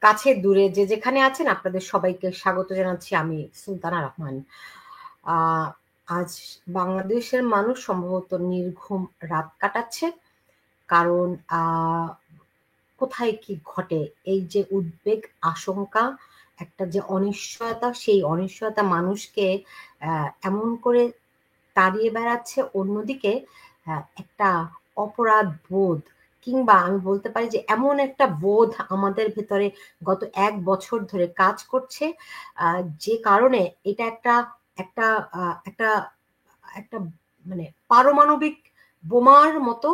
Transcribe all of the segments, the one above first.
কাছে দূরে যে যেখানে আছেন আপনাদের সবাইকে স্বাগত জানাচ্ছি। আমি সুলতানা রহমান। আহ, আজ বাংলাদেশের মানুষ সম্ভবত নির্ঘুম রাত কাটাচ্ছে, কারণ কোথায় কি ঘটে, এই যে উদ্বেগ, আশঙ্কা, একটা যে অনিশ্চয়তা, সেই অনিশ্চয়তা মানুষকে এমন করে তাড়িয়ে বেড়াচ্ছে। অন্যদিকে একটা অপরাধ বোধ, কিংবা আমি বলতে পারি যে এমন একটা বোধ আমাদের ভেতরে গত 1 বছর ধরে কাজ করছে, যে কারণে এটা একটা একটা একটা একটা মানে পারমাণবিক বোমার মতো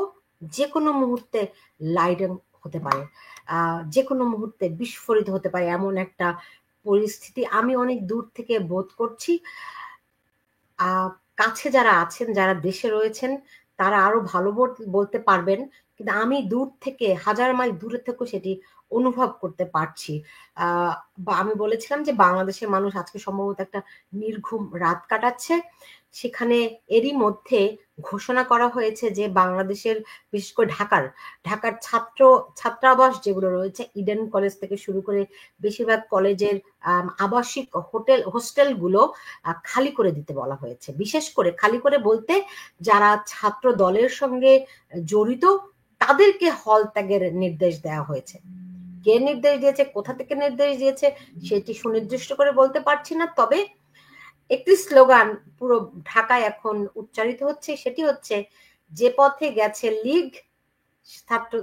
যে কোনো মুহূর্তে লাইডেন হতে পারে, যে কোনো মুহূর্তে বিস্ফোরিত হতে পারে, এমন একটা পরিস্থিতি আমি অনেক দূর থেকে বোধ করছি। আহ কাছে যারা আছেন, যারা দেশে রয়েছেন, তারা আরো ভালো বলতে পারবেন, কিন্তু আমি দূর থেকে, হাজার মাইল দূরে থেকেও সেটি অনুভব করতে পারছি। বা আমি বলেছিলাম যে বাংলাদেশের মানুষ আজকে সম্ভবত একটা নির্ঘুম রাত কাটাচ্ছে। সেখানে এরই মধ্যে ঘোষণা করা হয়েছে যে বাংলাদেশের, বিশেষ করে ঢাকার ছাত্রাবাস যেগুলো রয়েছে, ইডেন কলেজ থেকে শুরু করে বেশিরভাগ কলেজের আবাসিক হোস্টেলগুলো খালি করে দিতে বলা হয়েছে। বিশেষ করে খালি করে বলতে, যারা ছাত্র দলের সঙ্গে জড়িত তাদেরকে হল ত্যাগের নির্দেশ দেওয়া হয়েছে। কে নির্দেশ দিয়েছে, কোথা থেকে নির্দেশ দিয়েছে সেটি সুনির্দিষ্ট করে বলতে পারছি না, তবে একটি স্লোগান পুরো ঢাকায় এখন উচ্চারিত হচ্ছে, সেটি হচ্ছে, যে পথে গেছে লীগ, ছাত্র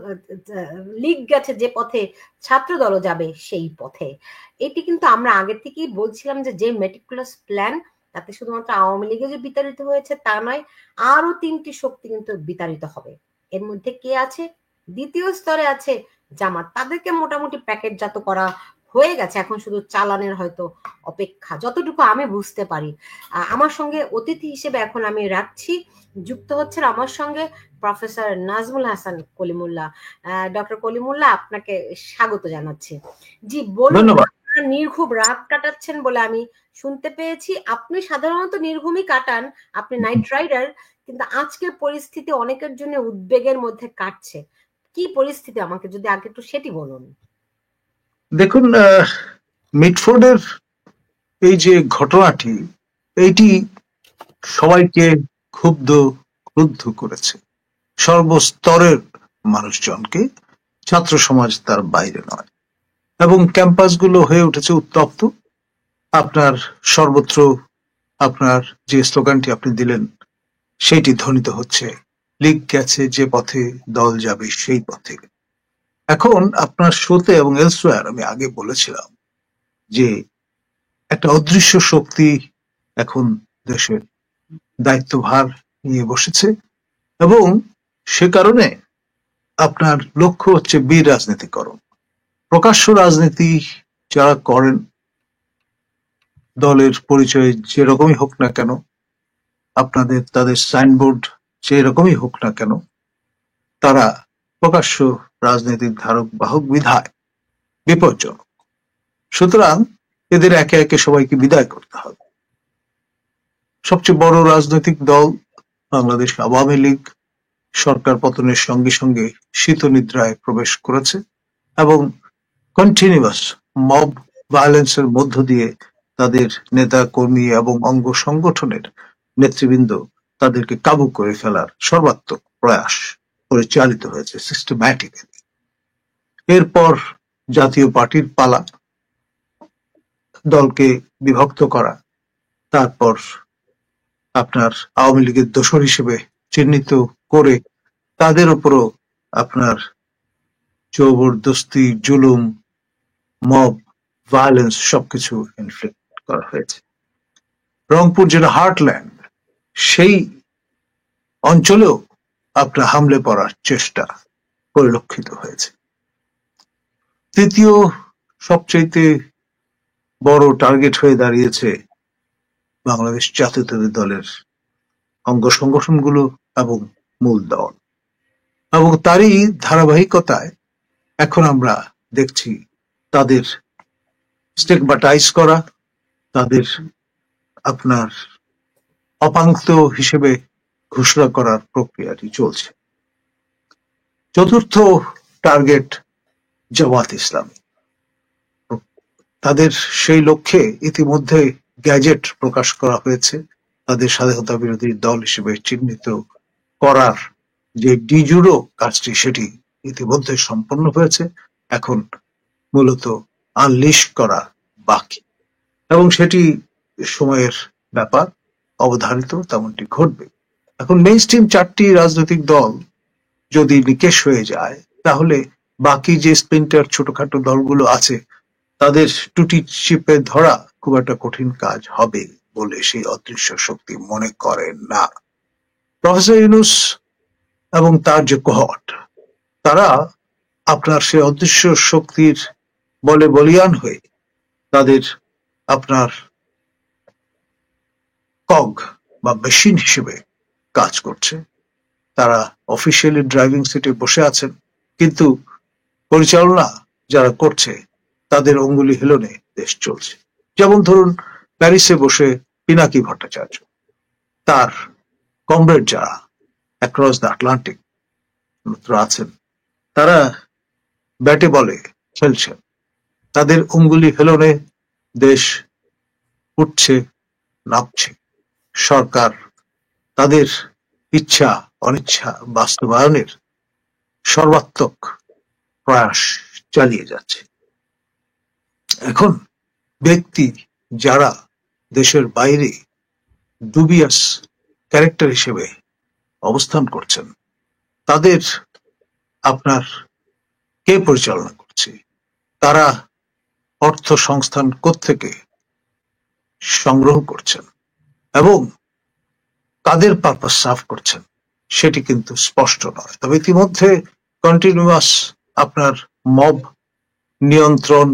লীগ গেছে যে পথে, ছাত্র দলও যাবে সেই পথে। এটি কিন্তু আমরা আগে থেকেই বলছিলাম যে মেটিকুলাস প্ল্যান, তাতে শুধুমাত্র আওয়ামী লীগে যে বিতাড়িত হয়েছে তা নয়, আরো 3টি শক্তি কিন্তু বিতাড়িত হবে। এর মধ্যে কে আছে? দ্বিতীয় স্তরে আছে জামাত। তাদেরকে মোটামুটি প্যাকেটজাত করা হয়ে গেছে, এখন শুধু চালানের হয়তো অপেক্ষা, যতটুকু আমি বুঝতে পারি। আমার সঙ্গে অতিথি হিসেবে এখন আমি রাখছি, যুক্ত হচ্ছেন আমার সঙ্গে প্রফেসর নাজমুল হাসান কলিমুল্লাহ। ডক্টর কলিমুল্লাহ, আপনাকে স্বাগত জানাচ্ছি। জি বলুন। ধন্যবাদ। আপনারা নির্ঘুম রাত কাটাচ্ছেন বলে আমি শুনতে পেয়েছি। আপনি সাধারণত নির্ঘুমই কাটান, আপনি নাইট রাইডার, কিন্তু আজকের পরিস্থিতি অনেকের জন্য উদ্বেগের মধ্যে কাটছে। কি পরিস্থিতি, আমাকে যদি আগে একটু সেটি বলুন। দেখুন, মিটফোর্ডের এই যে ঘটনাটি, এইটি সবাইকে ক্রুদ্ধ করেছে, সর্বস্তরের মানুষজনকে। ছাত্র সমাজ তার বাইরে নয়, এবং ক্যাম্পাসগুলো হয়ে উঠেছে উত্তপ্ত। আপনার সর্বত্র আপনার যে স্লোগানটি আপনি দিলেন সেইটি ধ্বনিত হচ্ছে, লীগ গেছে যে পথে, দল যাবে সেই পথে। এখন আপনার শোতে এবং এলসওয়্যার আমি আগে বলেছিলাম যে একটা অদৃশ্য শক্তি এখন দেশের দায়িত্বভার নিয়ে বসেছে, এবং সে কারণে আপনার লক্ষ্য হচ্ছে বীর রাজনীতিকরণ। প্রকাশ্য রাজনীতি যারা করেন, দলের পরিচয় যেরকমই হোক না কেন, তাদের সাইনবোর্ড যেরকমই হোক না কেন, তারা প্রকাশ্য রাজনীতির ধারক বাহক বিধায় বিপজ্জনক। সুতরাং এদের একে একে সবাইকে বিদায় করতে হবে। সবচেয়ে বড় রাজনৈতিক দল বাংলাদেশ আওয়ামী লীগ সরকার পতনের সঙ্গে সঙ্গে শীতনিদ্রায় প্রবেশ করেছে, এবং কন্টিনিউয়াস মব ভায়োলেন্সের মধ্য দিয়ে তাদের নেতা কর্মী এবং অঙ্গ সংগঠনের নেতৃবৃন্দ তাদেরকে কাবু করে ফেলার সর্বাত্মক প্রয়াস পরিচালিত হয়েছে সিস্টেম্যাটিক্যালি। এরপর জাতীয় পার্টির পালা, দলকে বিভক্ত করা, তারপর আপনার আওয়ামী লীগের দোসর হিসেবে চিহ্নিত করে তাদের উপরও আপনার জবরদস্তি, জুলুম, মব ভায়োলেন্স সবকিছু ইনফ্লিক্ট করা হয়েছে। রংপুর যেটা হার্টল্যান্ড, সেই অঞ্চলেও আপনার হামলে পড়ার চেষ্টা পরিলক্ষিত হয়েছে। তৃতীয় সবচাইতে বড় টার্গেট হয়ে দাঁড়িয়েছে বাংলাদেশ জাতীয়তাবাদী দলের অঙ্গ সংগঠনগুলো এবং মূল দল, এবং তারই ধারাবাহিকতায় এখন আমরা দেখছি তাদের স্টিগমাটাইজ করা, তাদের আপনার অপাঙ্ক্ত হিসেবে ঘোষণা করার প্রক্রিয়াটি চলছে। চতুর্থ টার্গেট জামাত ইসলামী। তাদের সেই লক্ষ্যে ইতিমধ্যে গ্যাজেট প্রকাশ করা হয়েছে, তাদের স্বাধীনতা বিরোধী দল হিসেবে চিহ্নিত করার যে ডিজুরো কাজটি সেটি ইতিমধ্যে সম্পন্ন হয়েছে। এখন মূলত আনলিশ করা বাকি, এবং সেটি সময়ের ব্যাপার, অবধারিত তেমনটি ঘটবে। এখন মেইন স্ট্রিম 4টি রাজনৈতিক দল যদি নিকেশ হয়ে যায়, তাহলে বাকি যে স্প্লিন্টার ছোটখাটো দলগুলো আছে তাদের টুটি চিপে ধরা খুব একটা কঠিন কাজ হবে বলে সেই অদৃশ্য শক্তি মনে করেন না। প্রফেসর ইউনূস এবং তার যে কোহর্ট, তারা আপনার সেই অদৃশ্য শক্তির বলে বলিয়ান হয়ে তাদের আপনার কগ বা মেশিন হিসেবে কাজ করছে। তারা অফিসিয়ালি ড্রাইভিং সিটে বসে আছেন, কিন্তু পরিচালনা যারা করছে তাদের অঙ্গুলি হেলনে দেশ চলছে। যেমন ধরুন, প্যারিসে বসে পিনাকি ভট্টাচার্য, তার কমরেড যারা অ্যাক্রস দ্য আটলান্টিক আছেন, তারা ব্যাটে বলে খেলছেন, তাদের অঙ্গুলি হেলনে দেশ উঠছে, নামছে। সরকার তাদের ইচ্ছা অনিচ্ছা বাস্তবায়নের সর্বাত্মক প্রয়াস চালিয়ে যাচ্ছে। এখন ব্যক্তি যারা দেশের বাইরে ডুবিয়াস ক্যারেক্টার হিসেবে অবস্থান করছেন, তাদের আপনার কে পরিচালনা করছে, তারা অর্থ সংস্থান কোত্থেকে সংগ্রহ করছেন এবং কাদের পারপাস সার্ভ করছেন সেটি কিন্তু স্পষ্ট নয়। তবে ইতিমধ্যে কন্টিনিউয়াস আপনার মব নিয়ন্ত্রণ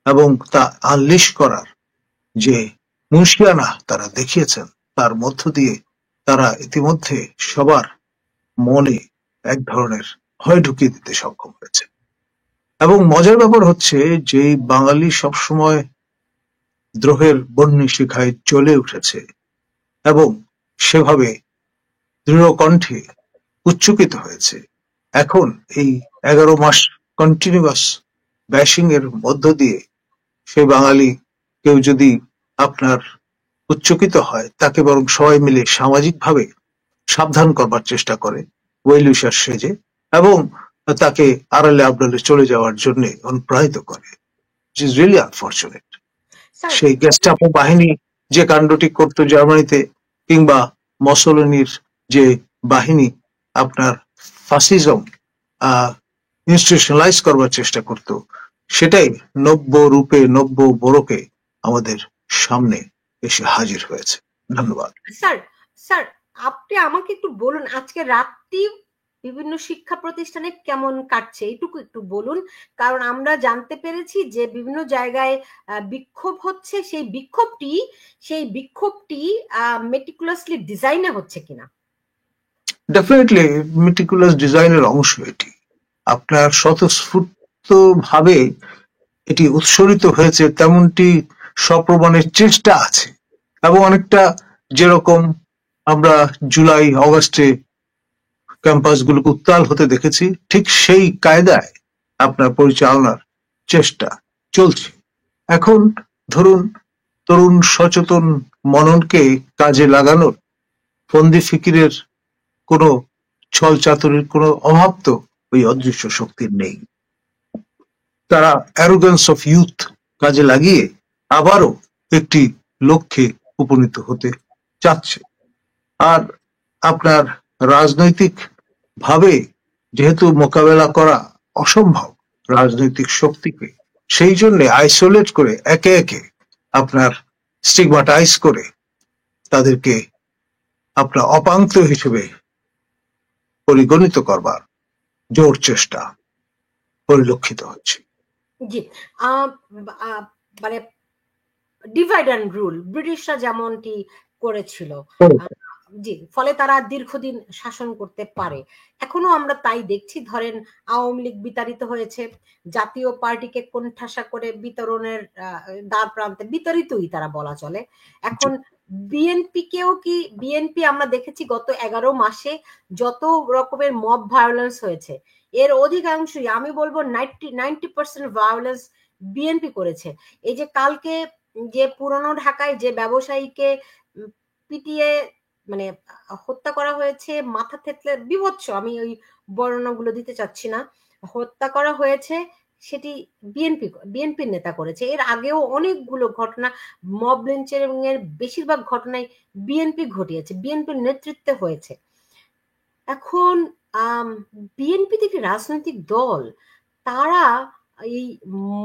এবং তা আনলিশ করার যে মুন্সিয়ানা তারা দেখিয়েছেন, তার মধ্য দিয়ে তারা ইতিমধ্যে সবার মনে এক ধরনের ভয় ঢুকিয়ে দিতে সক্ষম হয়েছে। এবং মজার ব্যাপার হচ্ছে যে বাঙালি সবসময় দ্রোহের বন্যী শিখায় চলে উঠেছে এবং সেভাবে দৃঢ় কণ্ঠে উচ্চকিত হয়েছে, এখন এই 11 মাস কন্টিনিউয়াস ব্যাশিং এর মধ্য দিয়ে সে বাঙালি কেউ যদি আপনার উচ্চকিত হয়, তাকে বরং সবাই মিলে সামাজিকভাবে সাবধান করবার চেষ্টা করে ওয়েলউইশার সেজে, এবং তাকে আড়ালে আবডালে চলে যাওয়ার জন্য অনুপ্রাণিত করে। It is really unfortunate. সেই গেস্টাপো বাহিনী যে কাণ্ডটি করত জার্মানিতে, কিংবা মসোলিনির যে বাহিনী আপনার ফাসিজম ইনস্টিটিউশনালাইজ করবার চেষ্টা করত, সেটাই নব্য রূপে নব্য বরকে আমাদের সামনে এসে হাজির হয়েছে। ধন্যবাদ। স্যার, স্যার আপনি আমাকে একটু বলুন, আজকে রাতটি বিভিন্ন শিক্ষা প্রতিষ্ঠানে কেমন কাটছে এইটুকু একটু বলুন, কারণ আমরা জানতে পেরেছি যে বিভিন্ন জায়গায় বিক্ষোভ হচ্ছে। সেই বিক্ষোভটি মেটিকুলাসলি ডিজাইনে হচ্ছে কিনা? ডেফিনেটলি মেটিকুলাস ডিজাইনের অংশ এটি। আপনার স্বতঃস্ফূর্ত ভাবে এটি উৎসরিত হয়েছে তেমনটি সপ্রমাণের চেষ্টা আছে, এবং অনেকটা যেরকম আমরা জুলাই অগাস্টে ক্যাম্পাসগুলোকে উত্তাল হতে দেখেছি, ঠিক সেই কায়দায় আপনার পরিচালনার চেষ্টা চলছে। এখন ধরুন, তরুণ সচেতন মননকে কাজে লাগানোর ফন্দি ফিকিরের কোনো ছল চাতুরির কোনো অভাব তো ওই অদৃশ্য শক্তির নেই। তারা অ্যারোগেন্স অফ ইউথ কাজে লাগিয়ে আবারও একটি লক্ষ্যে উপনীত হতে চাচ্ছে। আর আপনার রাজনৈতিক ভাবে যেহেতু মোকাবেলা করা অসম্ভব রাজনৈতিক শক্তিকে, সেই জন্য আইসোলেট করে একে একে আপনার স্টিগমাটাইজ করে তাদেরকে আপনার অপাঙ্ক্ত হিসেবে পরিগণিত করবার জোর চেষ্টা পরিলক্ষিত হচ্ছে। জি, মানে ডিভাইড অ্যান্ড রুল ব্রিটিশরা যেমনটি করেছিল, জি, ফলে তারা দীর্ঘদিন শাসন করতে পারে। এখনো আমরা তাই দেখছি। ধরেন, আওয়ামী লীগ বিতাড়িত হয়েছে, জাতীয় পার্টিকে কোণঠাসা করে বিতরণের দ্বার প্রান্তে বিতাড়িতই তারা বলা চলে। এখন বিএনপি আমরা দেখেছি গত 11 মাসে যত রকমের মব ভায়োলেন্স হয়েছে, এর অধিকাংশই, আমি বলবো 90% ভায়োলেন্স বিএনপি করেছে। এই যে কালকে যে পুরানো ঢাকায় যে ব্যবসায়ীকে পিটিয়ে মানে হত্যা করা হয়েছে, মাথা থেতলে, বীভৎস, আমি ওই বর্ণনাগুলো দিতে চাচ্ছি না, হত্যা করা হয়েছে, সেটি বিএনপির নেতা করেছে। এর আগেও অনেকগুলো ঘটনা, মব লিঞ্চিং এর বেশিরভাগ ঘটনাই বিএনপি ঘটিয়েছে, বিএনপির নেতৃত্বে হয়েছে। এখন বিএনপি একটি রাজনৈতিক দল, তারা এই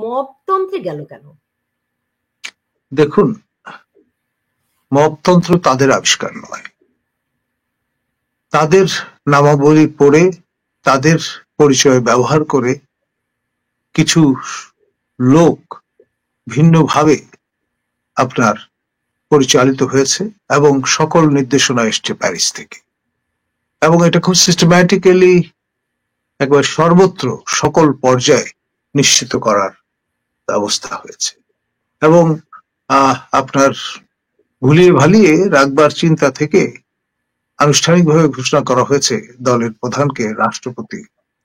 মবতন্ত্রে গেল কেন? দেখুন, মবতন্ত্র তাদের আবিষ্কার নয়। তাদের নামাবলী পড়ে, তাদের পরিচয় ব্যবহার করে কিছু লোক ভিন্নভাবে আপনার পরিচালিত হয়েছে এবং সকল নির্দেশনা এসছে প্যারিস থেকে, এবং এটা খুব সিস্টেম্যাটিক্যালি একবার সর্বত্র সকল পর্যায়ে নিশ্চিত করার ব্যবস্থা হয়েছে। এবং আপনার ভুলিয়ে ভালিয়ে রাখবার চিন্তা থেকে আনুষ্ঠানিকভাবে ঘোষণা করা হয়েছে দলের প্রধানকে রাষ্ট্রপতি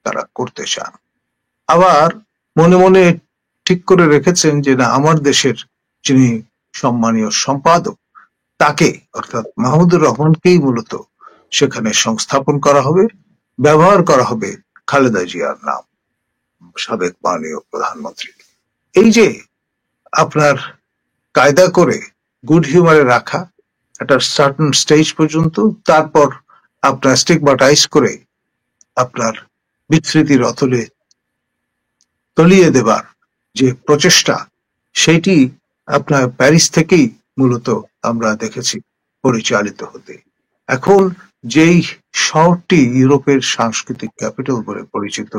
তারা করতে চান। আবার মনে মনে ঠিক করে রেখেছেন যে না, আমার দেশের যিনি সম্মানীয় সম্পাদক, তাকে অর্থাৎ মাহমুদুর রহমানকেই মূলত সেখানে সংস্থাপন করা হবে, ব্যবহার করা হবে খালেদা জিয়ার নাম, সাবেক মাননীয় প্রধানমন্ত্রী। এই যে আপনার কায়দা করে গুড হিউমারে রাখা একটা সার্টেন স্টেজ পর্যন্ত, তারপর আপনার স্টিগমাটাইজ করে আপনার বিস্মৃতির অতলে তলিয়ে দেবার যে প্রচেষ্টা, সেটি আপনার প্যারিস থেকেই মূলত আমরা দেখেছি পরিচালিত হতে। এখন যেই শহরটি ইউরোপের সাংস্কৃতিক ক্যাপিটাল বলে পরিচিত,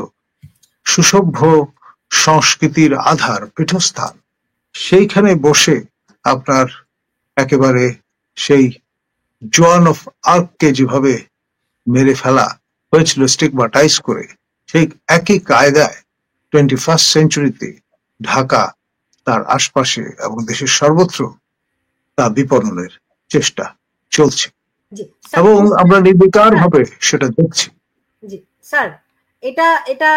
সুসভ্য সংস্কৃতির আধার পীঠস্থান, সেইখানে বসে আপনার একেবারে সেই জোয়ান অফ আর্ককে যেভাবে মেরে ফেলা হয়েছিল স্টিগমাটাইজ করে, সেই একই কায়দায় 21st সেঞ্চুরিতে ঢাকা, তার আশপাশে এবং দেশের সর্বত্র তা বিপণনের চেষ্টা চলছে, জি স্যার, এবং আমরা নির্বিকার ভাবে সেটা দেখছি। জি স্যার, এটা এটা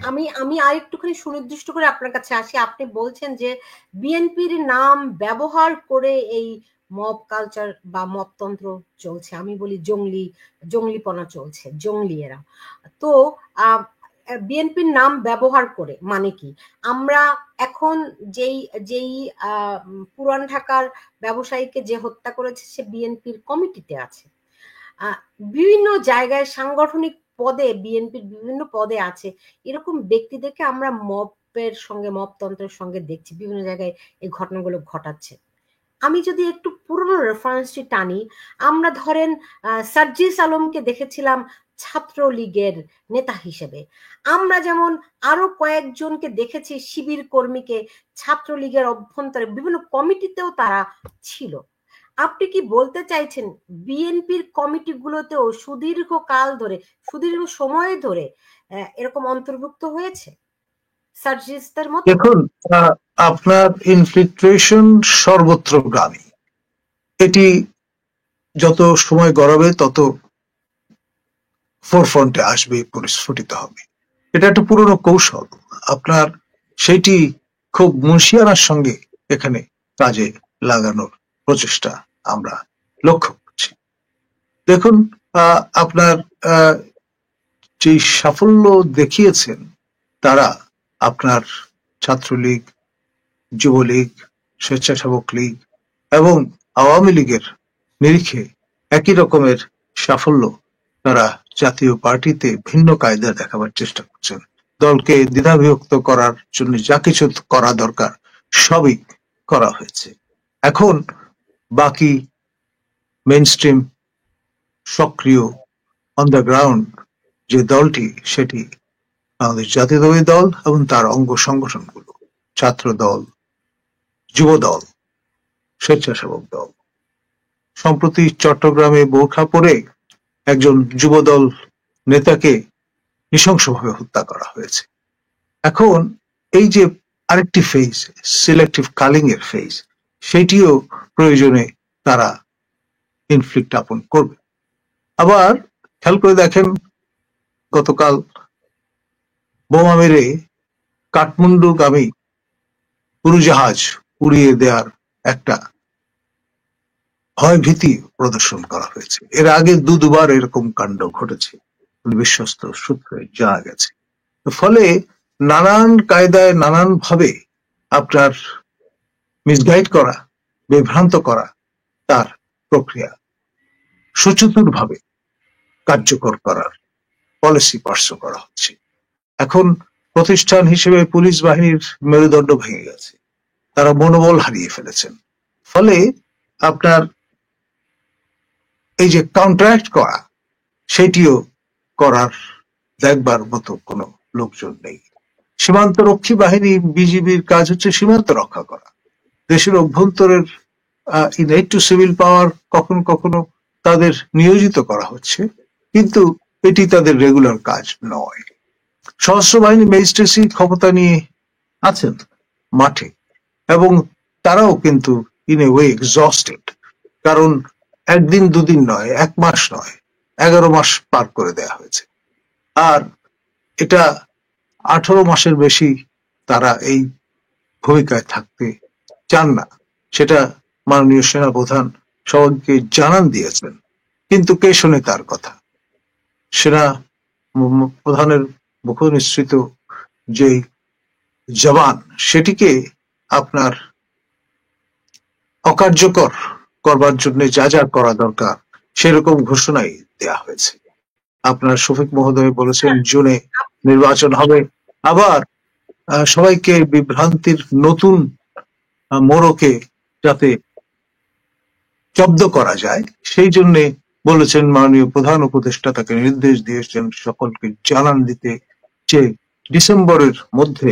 আমি আমি আরেকটুখানি সুনির্দিষ্ট করে আপনার কাছে আসি। আপনি বলছেন যে বিএনপির নাম ব্যবহার করে এই মব কালচার বা মবতন্ত্র চলছে, আমি বলি জঙ্গলিপনা চলছে, জঙ্গলি এরা। তো বিএনপির নাম ব্যবহার করে মানে কি? আমরা এখন যেই যেই পুরান ঢাকার ব্যবসায়ীকে যে হত্যা করেছে, সে বিএনপির কমিটিতে আছে, বিভিন্ন জায়গায় সাংগঠনিক পদে বিএনপির বিভিন্ন পদে আছে। এরকম ব্যক্তিদেরকে আমরা মবের সঙ্গে, মবতন্ত্রের সঙ্গে দেখছি, বিভিন্ন জায়গায় এই ঘটনাগুলো ঘটাচ্ছে। আমি যদি একটু পুরনো রেফারেন্সটি টানি, আমরা ধরেন সার্জিস আলমকে দেখেছিলাম ছাত্রলীগের নেতা হিসেবে। আমরা যেমন আরো কয়েকজনকে দেখেছি শিবির কর্মীকে ছাত্রলীগের অভ্যন্তরে বিভিন্ন কমিটিতেও তারা ছিল। আপনি কি বলতে চাইছেন বিএনপির কমিটিগুলোতেও সুদীর্ঘ কাল ধরে, সুদীর্ঘ সময় ধরে এরকম অন্তর্ভুক্ত হয়েছে সার্জিসদের মতো? দেখুন, আপনার ইনফিল্ট্রেশন সর্বত্রগামী। এটি যত সময় গড়াবে তত ফোরফ্রন্টে আসবে, পরিস্ফুটিত হবে। এটা একটা পুরনো কৌশল, আপনার সেটি খুব মুন্সিয়ানার সঙ্গে এখানে কাজে লাগানোর প্রচেষ্টা আমরা লক্ষ্য করছি। দেখুন, আপনার যে সাফল্য দেখিয়েছেন তারা, আপনার ছাত্রলীগ, যুবলীগ, স্বেচ্ছাসেবক লীগ এবং আওয়ামী লীগের নিরিখে একই রকমের সাফল্য তারা জাতীয় পার্টিতে ভিন্ন কায়দা দেখাবার চেষ্টা করছেন। দলকে দ্বিধাবিভক্ত করার জন্য যা কিছু করা দরকার সবই করা হয়েছে। এখন বাকি মেইনস্ট্রিম সক্রিয় অন দ্য গ্রাউন্ড যে দলটি, সেটি বাংলাদেশ জাতীয়তাবাদী দল এবং তার অঙ্গ সংগঠনগুলো, ছাত্র দল, যুব দল, স্বেচ্ছাসেবক দল। সম্প্রতি চট্টগ্রামে বোরখা পরে একজন যুবদল নেতাকে নৃশংসভাবে হত্যা করা হয়েছে। এখন এই যে আরেকটি ফেজ, সিলেক্টিভ কালিং এর ফেজ, সেটিও প্রয়োজনে তারা ইনফ্লিক্ট আপন করবে। আবার খেয়াল করে দেখেন, গতকাল বোমা মেরে কাঠমান্ডুগামী উড়োজাহাজ উড়িয়ে দেওয়ার একটা ভয়ভীতি প্রদর্শন করা হয়েছে। এর আগে দুবার এরকম কাণ্ড ঘটেছে বিশ্বস্ত সূত্রে জানা গেছে। ফলে নানান কায়দায় নানান ভাবে আপনার মিসগাইড করা, বিভ্রান্ত করা তার প্রক্রিয়া সুচতুর ভাবে কার্যকর করার পলিসি পার্সু করা হচ্ছে। এখন প্রতিষ্ঠান হিসেবে পুলিশ বাহিনীর মেরুদণ্ড ভেঙে গেছে, তারা মনোবল হারিয়ে ফেলেছেন। ফলে আপনার এই যে কাউন্টারাক্ট করা, সেটিও করার দেখবার মতো কোনো লোকজন নেই। সীমান্ত রক্ষী বাহিনী বিজিবির কাজ হচ্ছে সীমান্ত রক্ষা করা, দেশের অভ্যন্তরের ইনেট টু সিভিল পাওয়ার কখনো কখনো তাদের নিয়োজিত করা হচ্ছে, কিন্তু এটি তাদের রেগুলার কাজ নয়। সশস্ত্র বাহিনী ম্যাজিস্ট্রেসি ক্ষমতা নিয়ে আছেন মাঠে, এবং তারাও কিন্তু ইন এ ওয়ে এক্সস্টেড, কারণ একদিন দুদিন নয়, 1 মাস নয়, 11 মাস পার করে দেয়া হয়েছে। আর এটা 18 মাসের বেশি তারা এই ভূমিকায় থাকতে চান না, সেটা মাননীয় সেনাপ্রধান সবাইকে জানান দিয়েছেন। কিন্তু কে শোনে তার কথা? সেনা প্রধানের মুখ নিঃসৃত যে জবান, সেটিকে আপনার অকার্যকর করবার জন্য যা যা করা দরকার সেরকম ঘোষণাই দেয়া হয়েছে। আপনার শফিক মহোদয় বলেছেন জুনে নির্বাচন হবে, আবার সবাইকে বিভ্রান্তির নতুন মোড়কে যাতে জব্দ করা যায় সেই জন্য বলেছেন মাননীয় প্রধান উপদেষ্টা তাকে নির্দেশ দিয়েছেন সকলকে জানান দিতে যে ডিসেম্বরের মধ্যে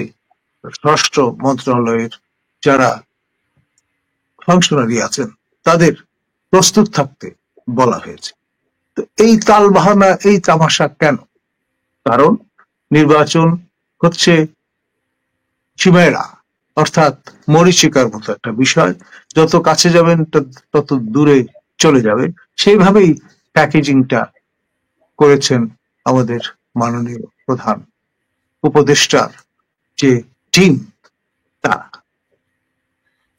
স্বরাষ্ট্র মন্ত্রণালয়ের যারা ফাংশনারি আছেন তাদের প্রস্তুত থাকতে বলা হয়েছে। তো এই তালবাহানা, এই তামাশা কেন? কারণ নির্বাচন হচ্ছে চিমেরা, অর্থাৎ মরীচিকার মতো একটা বিষয়, যত কাছে যাবেন তত দূরে চলে যাবে। সেইভাবেই প্যাকেজিংটা করেছেন আমাদের মাননীয় প্রধান উপদেষ্টার যে টিম তারা।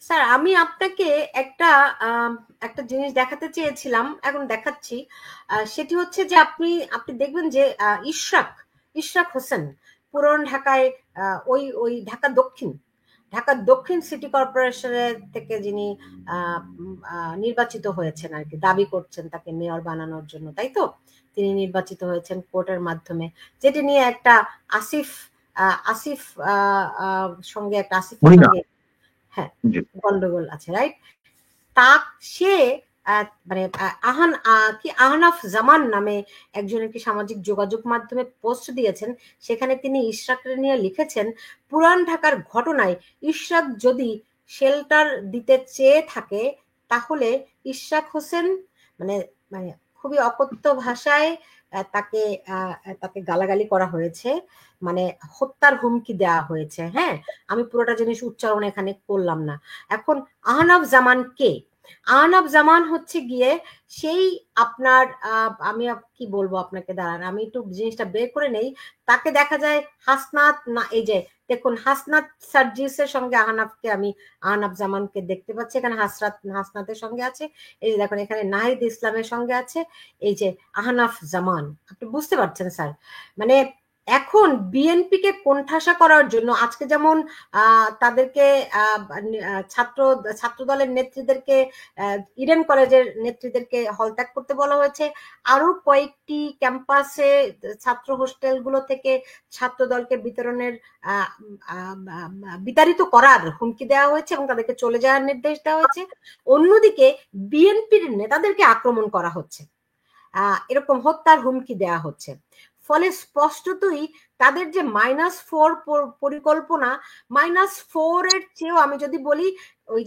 স্যার, আমি আপনাকে একটা একটা জিনিস দেখাতে চেয়েছিলাম, এখন দেখাচ্ছি। সেটি হচ্ছে যে আপনি দেখবেন যে ইশরাক হোসেন পুরান ঢাকায়, ওই ঢাকা দক্ষিণ সিটি কর্পোরেশনের থেকে যিনি নির্বাচিত হয়েছেন আর কি, দাবি করছেন তাকে মেয়র বানানোর জন্য, তাই তো? তিনি নির্বাচিত হয়েছেন কোর্টের মাধ্যমে, যেটি নিয়ে একটা আসিফ সঙ্গে একটা আসিফের সঙ্গে হ্যাঁ গন্ডগোল আছে, রাইট? তা সে মানে আহনাফ জামান নামে একজন একটি সামাজিক যোগাযোগ মাধ্যমে পোস্ট দিয়েছেন, সেখানে তিনি ইশরাককে নিয়ে লিখেছেন, পুরান ঢাকার ঘটনায় ইশরাক যদি শেল্টার দিতে চেয়ে থাকে তাহলে ইশরাক হোসেন মানে মানে খুবই অকথ্য ভাষায় তাকে তাকে গালাগালি করা হয়েছে, মানে হত্যার হুমকি দেওয়া হয়েছে। হ্যাঁ, আমি পুরোটা জিনিস উচ্চারণ এখানে করলাম না। এখন আহনাফ জামান কে? আহনাফ জামান হচ্ছে গিয়ে সেই আপনার আমি কি বলবো আপনাকে, দাঁড়ান আমি একটু জিনিসটা বের করে নেই। তাকে দেখা যায় হাসনাত, না এই যে দেখুন হাসনাত সার্জিসের সঙ্গে আহনাফ জামানকে দেখতে পাচ্ছি এখানে, হাসনাতের সঙ্গে আছে, এই যে দেখুন এখানে নাহিদ ইসলামের সঙ্গে আছে, এই যে আহনাফ জামান। আপনি বুঝতে পারছেন স্যার? মানে এখন বিএনপিকে কোণঠাসা করার জন্য আজকে যেমন তাদেরকে ছাত্র দলের নেত্রীদেরকে, ইডেন কলেজের নেত্রীদেরকে হলত্যাগ করতে বলা হয়েছে, আরো কয়েকটি ক্যাম্পাসে ছাত্র হোস্টেলগুলো থেকে ছাত্র দলকে বিতাড়িত করার হুমকি দেওয়া হয়েছে এবং তাদেরকে চলে যাওয়ার নির্দেশ দেওয়া হয়েছে। অন্যদিকে বিএনপির নেতাদেরকে আক্রমণ করা হচ্ছে, এরকম হত্যার হুমকি দেওয়া হচ্ছে। ফলে স্পষ্টতই তাদের যে -4 পরিকল্পনা, -4 এর চেয়েও আমি যদি বলি, ওই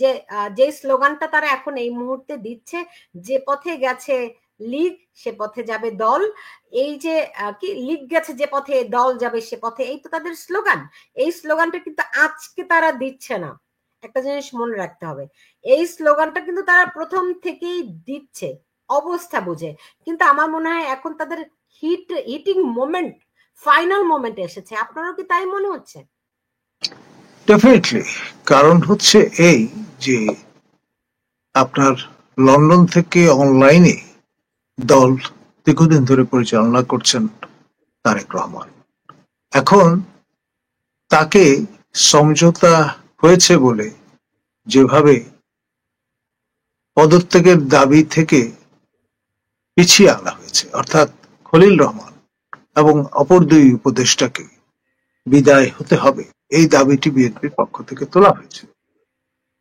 যে স্লোগানটা তারা এখন এই মুহূর্তে দিচ্ছে, যে পথে গেছে লীগ সে পথে যাবে দল, এই যে কি লীগ গেছে যে পথে দল যাবে সে পথে, এই তো তাদের স্লোগান। এই স্লোগানটা কিন্তু আজকে তারা দিচ্ছে না, একটা জিনিস মনে রাখতে হবে, এই স্লোগানটা কিন্তু তারা প্রথম থেকেই দিচ্ছে অবস্থা বুঝে। কিন্তু আমার মনে হয় এখন তাদের হিটিং মোমেন্ট, ফাইনাল মোমেন্ট এসেছে। আপনারও কি তাই মনে হচ্ছে? ডেফিনেটলি। কারণ হচ্ছে এই যে আপনার লন্ডন থেকে অনলাইনে দল দীর্ঘদিন ধরে পরিচালনা করছেন তারেক রহমান। এখন তাকে সমঝোতা হয়েছে বলে যেভাবে পদত্যাগের দাবি থেকে পিছিয়ে আনা হয়েছে, অর্থাৎ খলিল রহমান এবং অপর দুই উপদেষ্টাকে বিদায় হতে হবে, এই দাবিটি বিএনপির পক্ষ থেকে তোলা হয়েছে।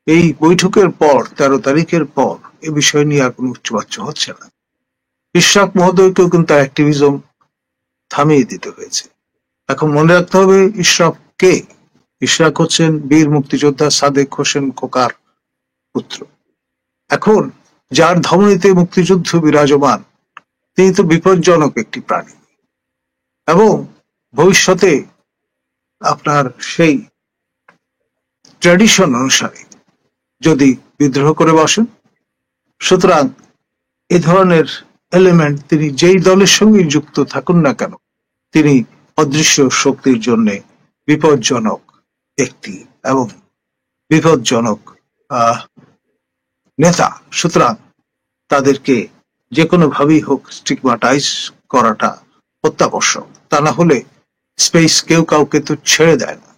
এই বৈঠকের পর 13 তারিখের পর এ বিষয় নিয়ে আর কোনো উচ্চবাচ্য হচ্ছে না। ইশরাক মহোদয়কেও কিন্তু তার অ্যাক্টিভিজম থামিয়ে দিতে হয়েছে। এখন মনে রাখতে হবে ইশরাক কে। ইশরাক হচ্ছেন বীর মুক্তিযোদ্ধা সাদেক হোসেন খোকার পুত্র। এখন যার ধমনীতে মুক্তিযুদ্ধ বিরাজমান, তিনি তো বিপজ্জনক একটি প্রাণী, এবং ভবিষ্যতে আপনার সেই ট্র্যাডিশন অনুসারে যদি বিদ্রোহ করে বসেন, সুতরাং এ ধরনের এলিমেন্ট তিনি যেই দলের সঙ্গে যুক্ত থাকুন না কেন, তিনি অদৃশ্য শক্তির জন্য বিপজ্জনক ব্যক্তি এবং বিপজ্জনক নেতা। সুতরাং তাদেরকে যে কোনো ভাবেই হোক স্টিগমাটাইজ করাটা অত্যাবশ্যক। তা না হলে স্পেস কেউ কাউকে তো ছেড়ে দেয় না,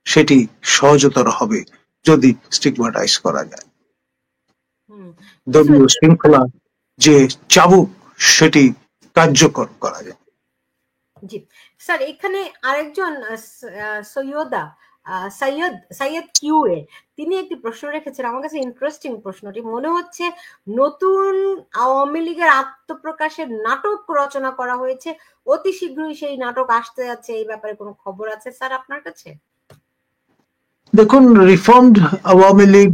সেটি সহজতর হবে যদি স্টিগমাটাইজ করা যায়। দলীয় শৃঙ্খলা যে চাবুক, সেটি কার্যকর করা যায়। জি স্যার, এখানে আরেকজন সৈয়দ কিউএ তিনি একটি প্রশ্ন রেখেছেন, আমার কাছে ইন্টারেস্টিং প্রশ্নটি মনে হচ্ছে। নতুন আওয়ামী লীগের আত্মপ্রকাশের নাটক রচনা করা হয়েছে, অতি শীঘ্রই সেই নাটক আসতে যাচ্ছে, এই ব্যাপারে কোনো খবর আছে স্যার আপনার কাছে? দেখুন, রিফর্মড আওয়ামী লীগ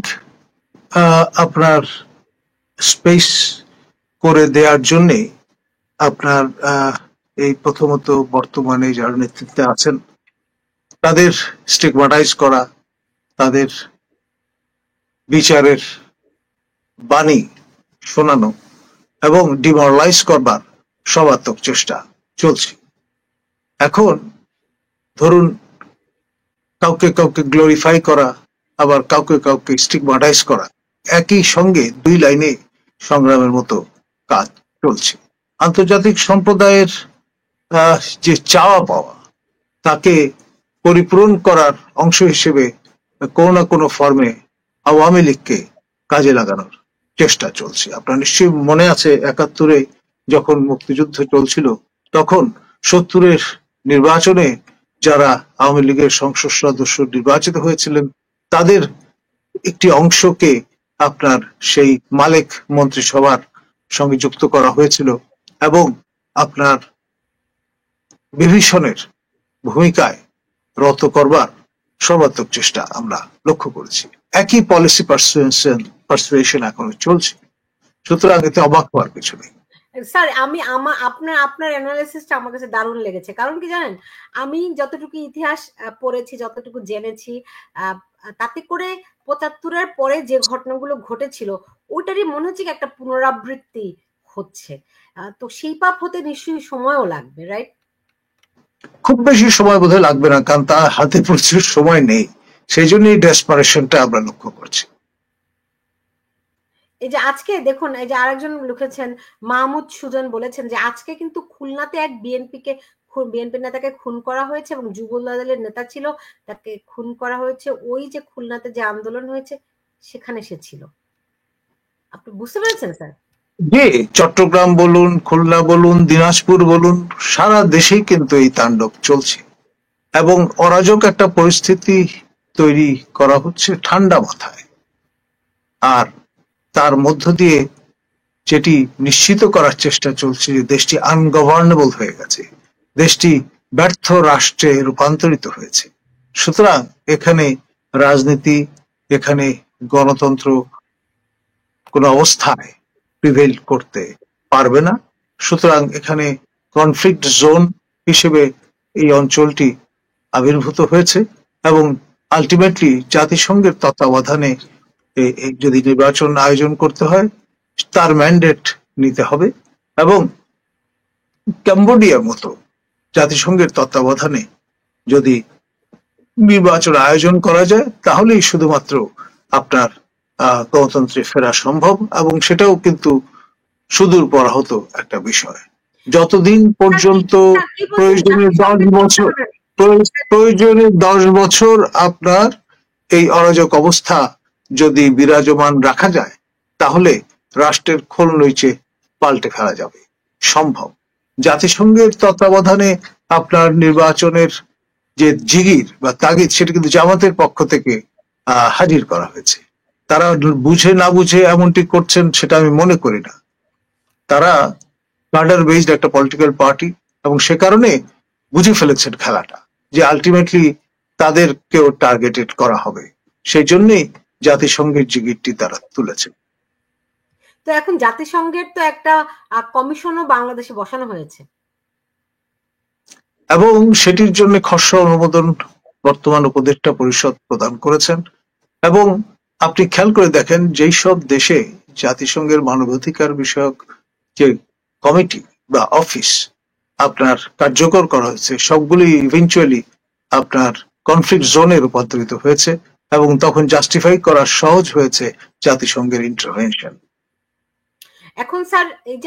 আপনার স্পেস করে দেওয়ার জন্য আপনার এই প্রথমত বর্তমানে যারা নেতৃত্বে আছেন তাদের স্টিগমাটাইজ করা, তাদের বিচারের বাণী শোনানো এবং ডিমোরালাইজ করবার সর্বাত্মক চেষ্টা চলছে। এখন ধরুন, কাউকে কাউকে গ্লোরিফাই করা, আবার কাউকে কাউকে স্টিগমাটাইজ করা, একই সঙ্গে দুই লাইনে সংগ্রামের মতো কাজ চলছে। আন্তর্জাতিক সম্প্রদায়ের যে চাওয়া পাওয়া, তাকে পরিপূরণ করার অংশ হিসেবে কোনো না কোনো ফর্মে আওয়ামী লীগকে কাজে লাগানোর চেষ্টা চলছে। আপনার নিশ্চয়ই মনে আছে 71-এ যখন মুক্তিযুদ্ধ চলছিল, তখন 70-এর নির্বাচনে যারা আওয়ামী লীগের সংসদ সদস্য নির্বাচিত হয়েছিলেন, তাদের একটি অংশকে আপনার সেই মালেক মন্ত্রিসভার সঙ্গে যুক্ত করা হয়েছিল এবং আপনার বিভীষণের ভূমিকায় রত করবার সর্বাত্মক চেষ্টা আমরা লক্ষ্য করেছি। একই পলিসি পারসুয়েশন এখনো চলছে, সুতরাং এতে অবাক হওয়ার কিছু নেই। স্যার, আমি আপনার অ্যানালাইসিসটা আমার কাছে দারুণ লেগেছে। কারণ কি জানেন, আমি যতটুকু ইতিহাস পড়েছি, যতটুকু জেনেছি, তাতে করে 75-এর পরে যে ঘটনাগুলো ঘটেছিল ওইটারই মনে হচ্ছে কি একটা পুনরাবৃত্তি হচ্ছে। তো সেই পাপ হতে নিশ্চয়ই সময়ও লাগবে, রাইট? খুব বেশি সময় বোধহয় লাগবে না, কারণ তার হাতে প্রচুর সময় নেই। সেই জন্যই ডেসপারেশনটা আমরা লক্ষ্য করছি। এই যে আজকে দেখুন, এই যে আরেকজন লিখেছেন, মাহমুদ সুজন বলেছেন যে আজকে কিন্তু খুলনাতে এক বিএনপি নেতাকে খুন করা হয়েছে এবং যুবদলের নেতা ছিল, তাকে খুন করা হয়েছে। ওই যে খুলনাতে যে আন্দোলন হয়েছে সেখানে সে ছিল। আপনি বুঝতে পেরেছেন স্যার? যে চট্টগ্রাম বলুন, খুলনা বলুন, দিনাজপুর বলুন, সারা দেশেই কিন্তু এই তাণ্ডব চলছে এবং অরাজক একটা পরিস্থিতি তৈরি করা হচ্ছে ঠান্ডা মাথায়। আর তার মধ্য দিয়ে যেটি নিশ্চিত করার চেষ্টা চলছে যে দেশটি আনগভর্নেবল হয়ে গেছে, দেশটি ব্যর্থ রাষ্ট্রে রূপান্তরিত হয়েছে। সুতরাং এখানে রাজনীতি, এখানে গণতন্ত্র কোন অবস্থায় প্রিভেল করতে পারবে না। সুতরাং এখানে কনফ্লিক্ট জোন হিসেবে এই অঞ্চলটি আবির্ভূত হয়েছে এবং আলটিমেটলি জাতিসংঘের তত্ত্বাবধানে যদি নির্বাচন আয়োজন করতে হয়, তার ম্যান্ডেট নিতে হবে এবং ক্যাম্বোডিয়ার মতো জাতিসংঘের তত্ত্বাবধানে যদি নির্বাচন আয়োজন করা যায়, তাহলেই শুধুমাত্র আপনার গণতন্ত্রে ফেরা সম্ভব, এবং সেটাও কিন্তু সুদূর পরাহত একটা বিষয়। যতদিন পর্যন্ত প্রয়োজনে 10 বছর প্রয়োজনে 10 বছর আপনার এই অরাজক অবস্থা যদি বিরাজমান রাখা যায়, তাহলে রাষ্ট্রের খোল নইচে পাল্টে ফেলা যাবে, সম্ভব। জাতিসংঘের তত্ত্বাবধানে আপনার নির্বাচনের যে জিগির বা তাগিদ, সেটা কিন্তু জামাতের পক্ষ থেকে হাজির করা হয়েছে। তারা বুঝে না বুঝে এমনটি করছেন সেটা আমি মনে করি না। তারা কার্ডার বেসড একটা পলিটিক্যাল পার্টি, এবং সে কারণে বুঝে ফেলেছেন খেলাটা, যে আলটিমেটলি তাদেরকেও টার্গেটেড করা হবে। সেই জন্যই জাতিসংঘের জিগিরটি তারা তুলেছে। তো এখন জাতিসংঘের তো একটা কমিশনও বাংলাদেশে বসানো হয়েছে, এবং সেটির জন্য খসড়া অনুমোদন বর্তমান উপদেষ্টা পরিষদ প্রদান করেছেন। এবং আপনি খেয়াল করে দেখেন, যেই সব দেশে জাতিসংঘের মানবাধিকার বিষয়ক যে কমিটি বা অফিস আপনার কার্যকর করা হয়েছে, সবগুলি ইভেন্চুয়ালি আপনার কনফ্লিক্ট জোনে রূপান্তরিত হয়েছে, এবং তখন জাস্টিফাই করা সহজ হয়েছে জাতিসংঘের ইন্টারভেনশন। এখন স্যার এই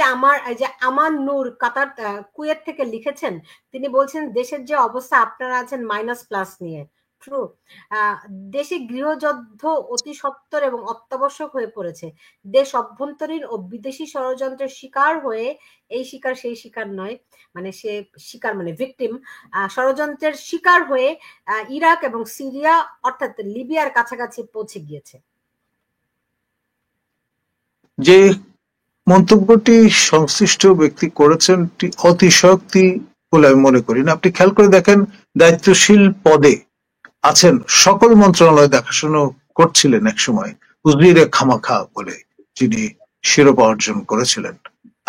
যে আমান নূর কাতার কুয়েত থেকে লিখেছেন, তিনি বলছেন দেশের যে অবস্থা, আপনারা আছেন মাইনাস প্লাস নিয়ে। ট্রু। দেশে গৃহযুদ্ধ অতি সত্বর এবং অত্যাবশ্যক হয়ে পড়েছে। দেশ অভ্যন্তরীণ ও বিদেশি ষড়যন্ত্রের শিকার হয়ে, এই শিকার সেই শিকার নয়, মানে সে শিকার মানে ভিকটিম, ষড়যন্ত্রের শিকার হয়ে ইরাক এবং সিরিয়া অর্থাৎ লিবিয়ার কাছাকাছি পৌঁছে গিয়েছে। যে মন্তব্যটি সংশ্লিষ্ট ব্যক্তি করেছেন অতিশয়োক্তি বলে আমি মনে করি না। আপনি খেয়াল করে দেখেন, দায়িত্বশীল পদে আছেন, সকল মন্ত্রণালয় দেখাশোনা করছিলেন এক সময় উজিরে খামাখা বলে, যিনি শিরোপা অর্জন করেছিলেন,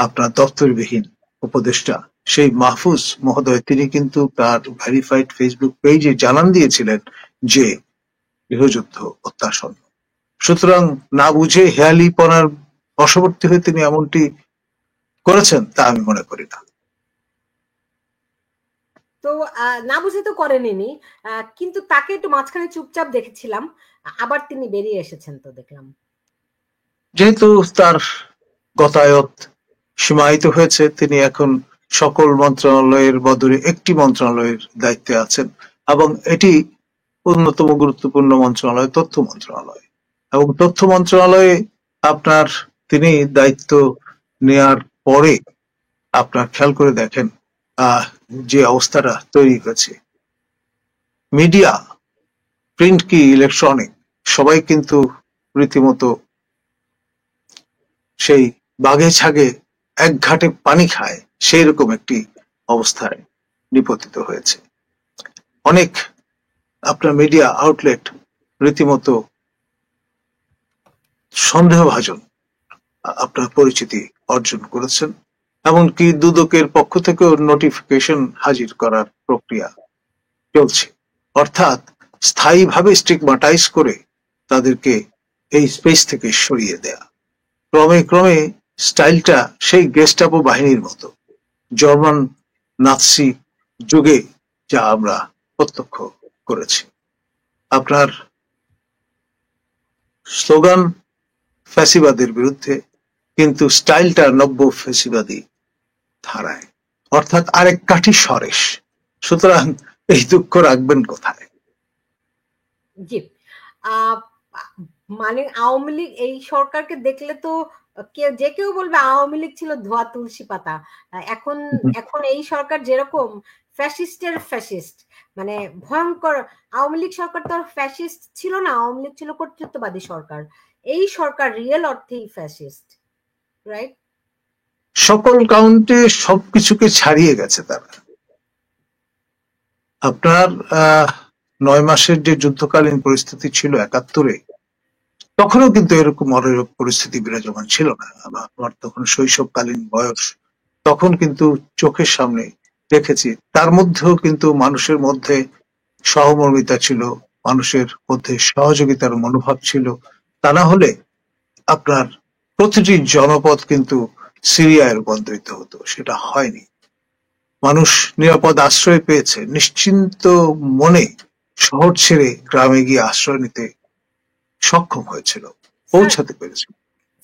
আপনার দপ্তরবিহীন উপদেষ্টা সেই মাহফুজ মহোদয়, তিনি কিন্তু তার ভেরিফাইড ফেসবুক পেজে জানান দিয়েছিলেন যে গৃহযুদ্ধ অত্যাসন্ন। সুতরাং না বুঝে হেয়ালিপনার বশবর্তী হয়ে তিনি এমনটি করেছেন তা আমি মনে করি না। তো না বুঝে তো করেনি, কিন্তু তাকে একটু মাঝখানে চুপচাপ দেখেছিলাম, আবার তিনি বেরিয়ে এসেছেন তো দেখলাম। যেহেতু তার গতায়ত সীমায়িত হয়েছে, তিনি এখন সকল মন্ত্রণালয়ের বদলে একটি মন্ত্রণালয়ের দায়িত্বে আছেন, এবং এটি অন্যতম গুরুত্বপূর্ণ মন্ত্রণালয় তথ্য মন্ত্রণালয়। এবং তথ্য মন্ত্রণালয়ে আপনার তিনি দায়িত্ব নেয়ার পরে আপনার খেয়াল করে দেখেন যে অবস্থাটা তৈরি হয়েছে, মিডিয়া, প্রিন্ট কি ইলেকট্রনিক, সবাই কিন্তু রীতিমতো সেই বাঘে ছাগে এক ঘাটে পানি খায়, সেই রকম একটি অবস্থায় নিপতিত হয়েছে। অনেক আপনার মিডিয়া আউটলেট রীতিমতো সন্দেহভাজন আপনার পরিচিতি অর্জন করেছেন, এমনকি দুদকের পক্ষ থেকেও নোটিফিকেশন হাজির করার প্রক্রিয়া চলছে। অর্থাৎ স্থায়ীভাবে স্টিগমাটাইজ করে তাদেরকে এই স্পেস থেকে সরিয়ে দেয়া। ক্রমে ক্রমে স্টাইলটা সেই গেস্টাপো বাহিনীর মতো, জার্মান নাৎসি যুগে যা আমরা প্রত্যক্ষ করেছি। আপনার স্লোগান ফ্যাসিবাদের বিরুদ্ধে, কিন্তু স্টাইলটা নব্য ফ্যাসিবাদী ধারায়, অর্থাৎ আরেক কাঠি সরেস। সুতরাং এই দুঃখ রাখবেন কোথায়? জি, মানে আওয়ামী লীগ এই সরকারকে দেখলে তো যে কেউ বলবে আওয়ামী লীগ ছিল ধোয়া তুলসী পাতা। এখন এখন এই সরকার যেরকম ফ্যাসিস্টের ফ্যাসিস্ট, মানে ভয়ঙ্কর। আওয়ামী লীগ সরকার তো ফ্যাসিস্ট ছিল না, আওয়ামী লীগ ছিল কর্তৃত্ববাদী সরকার। এই সরকার রিয়েল অর্থেই ফ্যাসিস্ট, রাইট? সকল কাউন্টে সবকিছুকে ছাড়িয়ে গেছে তারা। আপনার 9 মাসের যে যুদ্ধকালীন পরিস্থিতি ছিল 71-এ, তখনও কিন্তু এরকম অরাজক পরিস্থিতি বিরাজমান ছিল না। আমার তখন শৈশবকালীন বয়স, তখন কিন্তু চোখের সামনে দেখেছি। তার মধ্যেও কিন্তু মানুষের মধ্যে সহমর্মিতা ছিল, মানুষের মধ্যে সহযোগিতার মনোভাব ছিল। তা না হলে আপনার প্রতিটি জনপদ কিন্তু সিরিয়ায় রূপান্তরিত হতো, সেটা হয়নি। মানুষ নিরাপদ আশ্রয় পেয়েছে, নিশ্চিন্ত মনে শহর ছেড়ে গ্রামে গিয়ে আশ্রয় নিতে সক্ষম হয়েছিল, পৌঁছাতে পেরেছিল।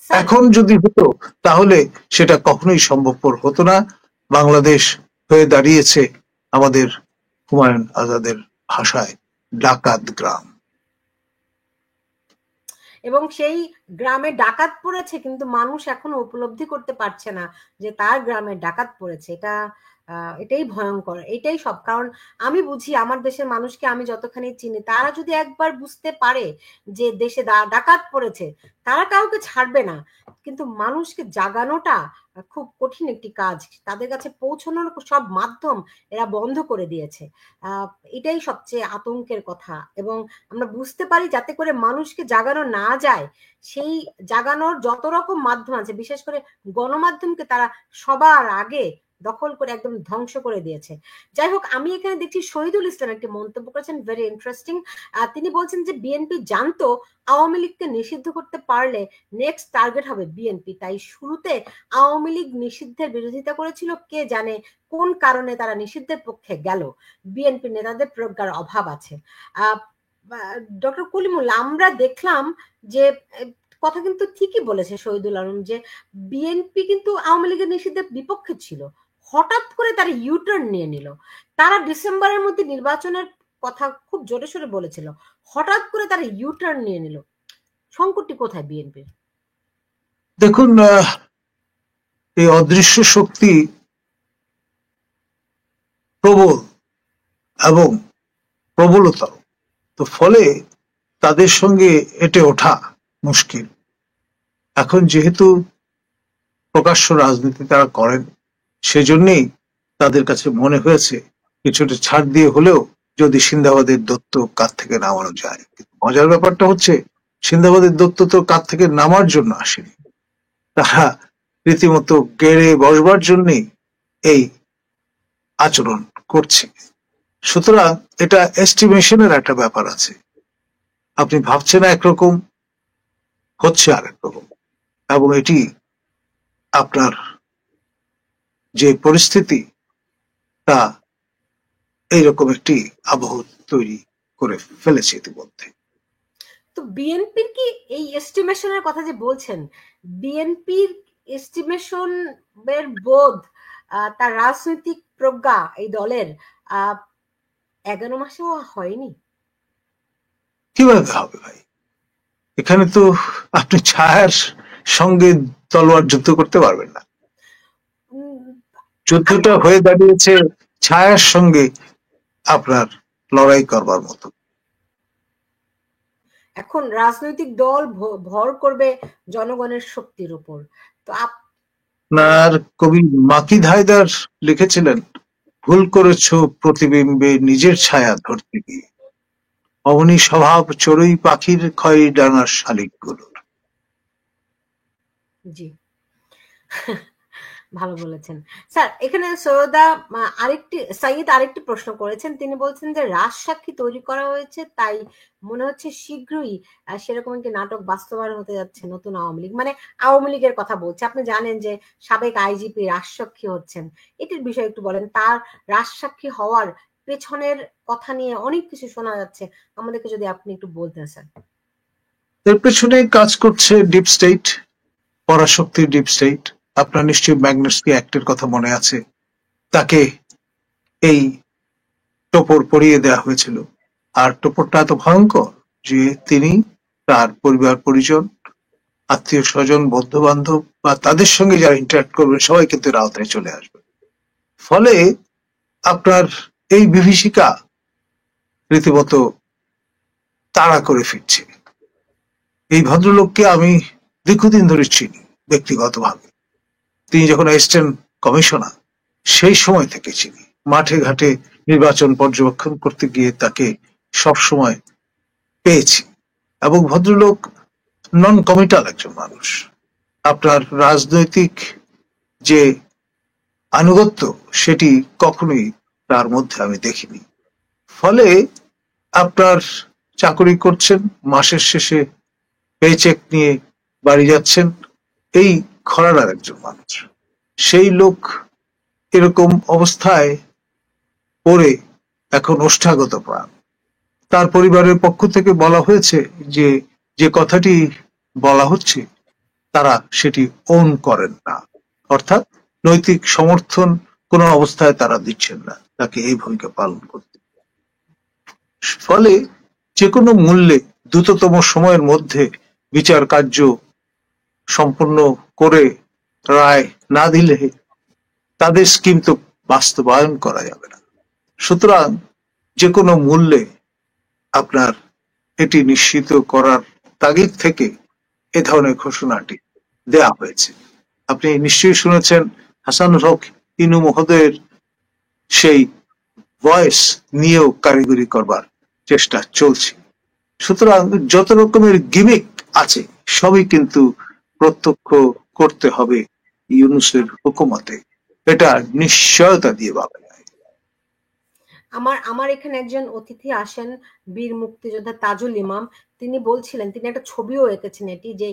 স্যার এখন যদি হতো তাহলে সেটা কখনোই সম্ভবপর হতো না। বাংলাদেশ হয়ে দাঁড়িয়েছে আমাদের হুমায়ুন আজাদের ভাষায় ডাকাত গ্রাম। এবং সেই গ্রামে ডাকাত পড়েছে, কিন্তু মানুষ এখনো উপলব্ধি করতে পারছে না যে তার গ্রামে ডাকাত পড়েছে। এটাই ভয়ঙ্কর, এটাই সব। কারণ আমি বুঝি আমার দেশের মানুষকে, আমি যতখানি চিনি, তারা যদি একবার বুঝতে পারে যে দেশে ডাকাত পড়েছে, তারা কাউকে ছাড়বে না। কিন্তু মানুষকে জাগানোটা খুব কঠিন একটি কাজ। তাদের কাছে পৌঁছানোর সব মাধ্যম এরা বন্ধ করে দিয়েছে। এটাই সবচেয়ে আতঙ্কের কথা। এবং আমরা বুঝতে পারি যাতে করে মানুষকে জাগানো না যায়, সেই জাগানোর যত রকম মাধ্যম আছে, বিশেষ করে গণমাধ্যমকে তারা সবার আগে দখল করে একদম ধ্বংস করে দিয়েছে। যাই হোক, আমি এখানে দেখছি শহীদুল ইসলাম একটি মন্তব্য করেছেন, ভেরি ইন্টারেস্টিং। তিনি বলছেন যে বিএনপি জানতো আওয়ামী লীগকে নিষিদ্ধ করতে পারলে নেক্সট টার্গেট হবে বিএনপি, তাই শুরুতে আওয়ামী লীগ নিষিদ্ধের বিরোধিতা করেছিল। কে জানে কোন কারণে তারা নিষিদ্ধের পক্ষে গেল। বিএনপি নেতাদের প্রজ্ঞার অভাব আছে। ডক্টর কলিমুল্লাহ, আমরা দেখলাম যে কথা কিন্তু ঠিকই বলেছে শহীদুল আলম, যে বিএনপি কিন্তু আওয়ামী লীগের নিষিদ্ধের বিপক্ষে ছিল। হঠাৎ করে তারা ইউটার্ন নিয়ে নিল। তারা ডিসেম্বরের মধ্যে নির্বাচনের কথা খুব জোরে সোরে বলেছিল, হঠাৎ করে তারা ইউটার্ন নিয়ে নিল। সংকটটি কোথায় বিএনপির? দেখুন, এই অদৃশ্য শক্তি প্রবল এবং প্রবলতর, তো ফলে তাদের সঙ্গে এটে ওঠা মুশকিল। এখন যেহেতু প্রকাশ্য রাজনীতি তারা করেন, সেজন্যই তাদের কাছে মনে হয়েছে কিছুটা ছাড় দিয়ে হলেও যদি সিন্দাবাদের দত্ত কাঁধ থেকে নামানো যায়। মজার ব্যাপারটা হচ্ছে, সিন্দাবাদের দত্ত তো কাঁধ থেকে নামার জন্য আসেনি, তারা রীতিমতো গেড়ে বসবার জন্যই এই আচরণ করছে। সুতরাং এটা এস্টিমেশনের একটা ব্যাপার আছে। আপনি ভাবছেন একরকম, হচ্ছে আরেক রকম, এবং এটি আপনার যে পরিস্থিতি, তা এইরকম একটি আবহ তৈরি করে ফেলেছে ইতিমধ্যে। তো বিএনপির কি এই এস্টিমেশনের কথা যে বলছেন, বিএনপির এস্টিমেশন এর বোধ, তার রাজনৈতিক প্রজ্ঞা এই দলের 11 মাসেও হয়নি? কিভাবে হবে ভাই? এখানে তো আপনি ছায়ার সঙ্গে তলোয়ার যুদ্ধ করতে পারবেন না। যুদ্ধটা হয়ে দাঁড়িয়েছে ছায়ার সঙ্গে আপনার লড়াই করবার মতো। এখন রাজনৈতিক দল ভর করবে জনগণের শক্তির উপর। তো আপনার কবি মাকিদ হায়দার লিখেছিলেন, ভুল করেছ প্রতিবিম্বে নিজের ছায়া ধরতে গিয়ে, অমনি স্বভাব চড়ুই পাখির ক্ষয় ডানার শালিক গুলোর। জি, ভালো বলেছেন স্যার। এখানে সাইদ আরেকটি প্রশ্ন করেছেন। তিনি বলছেন যে রাজসাক্ষী তৈরি করা হয়েছে, তাই মনে হচ্ছে শীঘ্রই সেরকম একটি নাটক বাস্তবায়ন হতে যাচ্ছে নতুন আওয়ামী লীগ। মানে আওয়ামী লীগের কথা বলছে। আপনি জানেন যে সাবেক আইজিপি রাজসাক্ষী হচ্ছেন। এটির বিষয়ে একটু বলেন। তার রাজসাক্ষী হওয়ার পেছনের কথা নিয়ে অনেক কিছু শোনা যাচ্ছে, আমাদেরকে যদি আপনি একটু বলতেন স্যার। এর পেছনে কাজ করছে ডিপ স্টেট, পরাশক্তির ডিপ স্টেট। আপনার নিশ্চয়ই ম্যাগনাসকি অ্যাক্টের কথা মনে আছে, তাকে এই টোপর পরিয়ে দেওয়া হয়েছিল। আর টোপরটা এত ভয়ঙ্কর যে তিনি, তার পরিবার পরিজন, আত্মীয় স্বজন, বন্ধু বান্ধব বা তাদের সঙ্গে যারা ইন্টারাক্ট করবেন সবাই কিন্তু এর আওতায় চলে আসবে। ফলে আপনার এই বিভীষিকা রীতিমতো তাড়া করে ফিরছে। এই ভদ্রলোককে আমি দীর্ঘদিন ধরে চিনি ব্যক্তিগতভাবে। তিনি যখন এসছেন কমিশনার, সেই সময় থেকে চিনি। মাঠে ঘাটে নির্বাচন পর্যবেক্ষণ করতে গিয়ে তাকে সবসময় পেয়েছি। এবং ভদ্রলোক নন কমিটাল একজন মানুষ। আপনার রাজনৈতিক যে আনুগত্য, সেটি কখনোই তার মধ্যে আমি দেখিনি। ফলে আপনার চাকরি করছেন, মাসের শেষে পেচেক নিয়ে বাড়ি যাচ্ছেন, এই ঘরানার একজন মানুষ। সেই লোক এরকম অবস্থায় পড়ে এখন ওষ্ঠাগত প্রাণ। তার পরিবারের পক্ষ থেকে বলা হয়েছে যে যে কথাটি বলা হচ্ছে তারা সেটি ওন করেন না, অর্থাৎ নৈতিক সমর্থন কোন অবস্থায় তারা দিচ্ছেন না তাকে এই ভূমিকা পালন করতে। ফলে যে কোনো মূল্যে দ্রুততম সময়ের মধ্যে বিচার কার্য সম্পন্ন করে রায় না দিলে তাদের স্কিম তো বাস্তবায়ন করা যাবে না। সুতরাং যে কোনো মূল্যে আপনার এটি নিশ্চিত করার তাগিদ থেকে এ ধরনের ঘোষণাটি দেয়া হয়েছে। আপনি নিশ্চয়ই শুনেছেন হাসানুল হক ইনু মহোদয়ের সেই ভয়েস নিয়েও কারিগরি করবার চেষ্টা চলছে। সুতরাং যত রকমের গিমিক আছে সবই কিন্তু প্রত্যক্ষ করতে হবে ইউনূসের হুকুমতে, এটা নিশ্চয়তা দিয়ে পাবে না। আমার এখানে একজন অতিথি আসেন, বীর মুক্তিযোদ্ধা তাজুল ইমাম। তিনি বলছিলেন, তিনি একটা ছবিও এঁকেছেন এটি, যে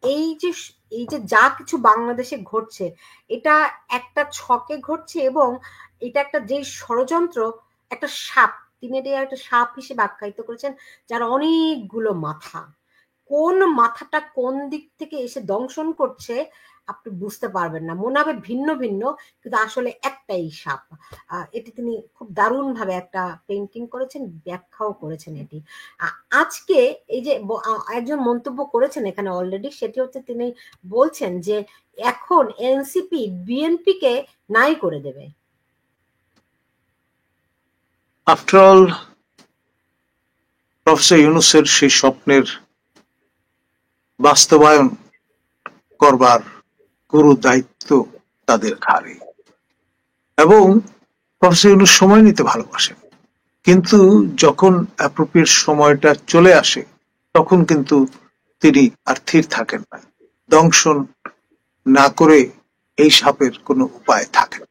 এই যে এই যে যা কিছু বাংলাদেশে ঘটছে এটা একটা ছকে ঘটছে, এবং এটা একটা যে ষড়যন্ত্র, একটা সাপ, তিনি এটা একটা সাপ হিসেবে আখ্যায়িত করেছেন যার অনেকগুলো মাথা। কোন মাথাটা কোন দিক থেকে এসে দংশন করছে আপনি বুঝতে পারবেন না, মনে হবে ভিন্ন ভিন্ন, কিন্তু আসলে একটাই সাপ। এটি তিনি খুব দারুণ ভাবে একটা পেন্টিং করেছেন, ব্যাখ্যাও করেছেন এটি। আজকে এই যে একজন মন্তব্য করেছেন এখানে অলরেডি, সেটি হচ্ছে তিনি বলছেন যে এখন এনসিপি বিএনপি কে নাই করে দেবে। আফটার অল প্রফেসর ইউনূসের সেই স্বপ্নের বাস্তবায়ন করবার গুরু দায়িত্ব তাদের ঘাড়ে, এবং প্রফেসর ইউনূস সময় নিতে ভালোবাসেন, কিন্তু যখন অ্যাপ্রোপ্রিয়েট সময়টা চলে আসে তখন কিন্তু তিনি আর থির থাকেন না। দংশন না করে এই সাপের কোনো উপায় থাকে না।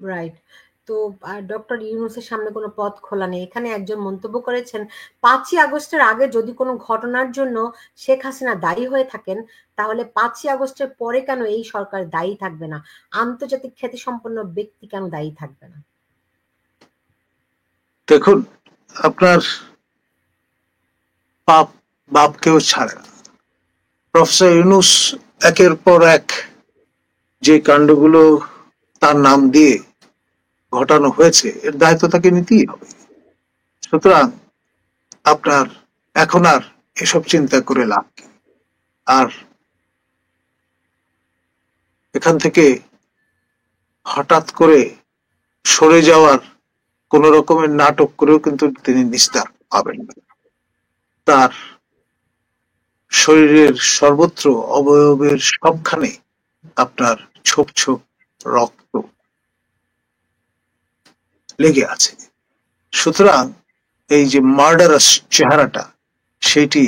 রাইট। তো ডক্টর ইউনূসের সামনে কোনো পথ খোলা নেই। এখানে একজন মন্তব্য করেছেন, 5ই আগস্টের আগে যদি কোনো ঘটনার জন্য শেখ হাসিনা দায়ী হয়ে থাকেন, তাহলে 5ই আগস্টের পরে কেন এই সরকার দায়ী থাকবে না? আন্তর্জাতিক খ্যাতিসম্পন্ন ব্যক্তি কেন দায়ী থাকবে না? দেখুন, আপনার পাপ বাপ কেউ ছাড়ে না। প্রফেসর ইউনূস একের পর এক যে কাণ্ডগুলো তার নাম দিয়ে ঘটানো হয়েছে এর দায়িত্ব তাকে নিতেই হবে। সুতরাং আপনার এখন আর এসব চিন্তা করে লাভ কি? আর এখান থেকে হঠাৎ করে সরে যাওয়ার কোন রকমের নাটক করেও কিন্তু তিনি নিস্তার পাবেন না। তার শরীরের সর্বত্র অবয়বের সবখানে আপনার ছোপ ছোপ রক্ত লেগে আছে। সুতরাং এই যে মার্ডারাস চেহারাটা, সেটি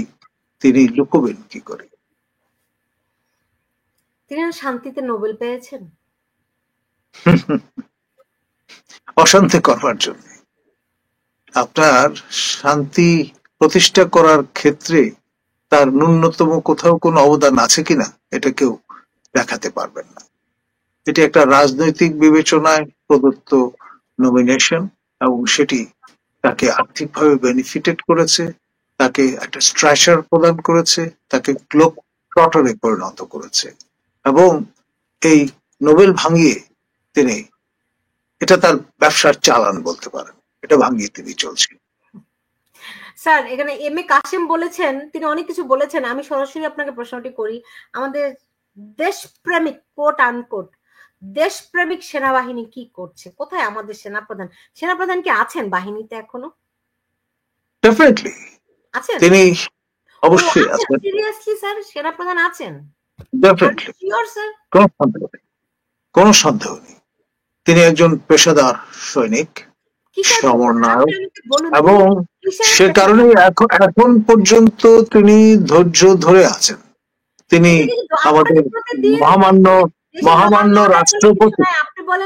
তিনি লুকোবেন কি করে? তিনি শান্তিতে নোবেল পেয়েছেন অশান্তি করবার জন্য। আপনার শান্তি প্রতিষ্ঠা করার ক্ষেত্রে তার ন্যূনতম কোথাও কোনো অবদান আছে কিনা এটা কেউ দেখাতে পারবেন না। এটি একটা রাজনৈতিক বিবেচনায় প্রদত্ত নমিনেশন, এবং সেটি তাকে আর্থিকভাবে বেনিফিটেড করেছে, তাকে একটা স্ট্রাচার প্রদান করেছে, তাকে গ্লোব ট্রটারে পরিণত করেছে, এবং এই নোবেল ভাঙিয়ে তিনি, এটা তার ব্যবসার চালান বলতে পারেন, এটা ভাঙিয়ে তিনি চলছেন। স্যার, এখানে এম এ কাসেম বলেছেন, তিনি অনেক কিছু বলেছেন। আমি সরাসরি আপনাকে প্রশ্নটি করি, আমাদের দেশপ্রেমিক কোট আনকোট দেশপ্রেমিক সেনাবাহিনী কি করছে? কোথায় আমাদের সেনাপ্রধান? সেনাপ্রধান কি আছেন বাহিনীতে এখনো? ডেফিনেটলি আছেন, তিনি অবশ্যই আছেন। সিরিয়াসলি স্যার, সেনাপ্রধান আছেন? Definitely, sure sir? কোনো সন্দেহ নেই। তিনি একজন পেশাদার সৈনিক, সমন্বয়ক, এবং সে কারণে এখন পর্যন্ত তিনি ধৈর্য ধরে আছেন। তিনি আমাদের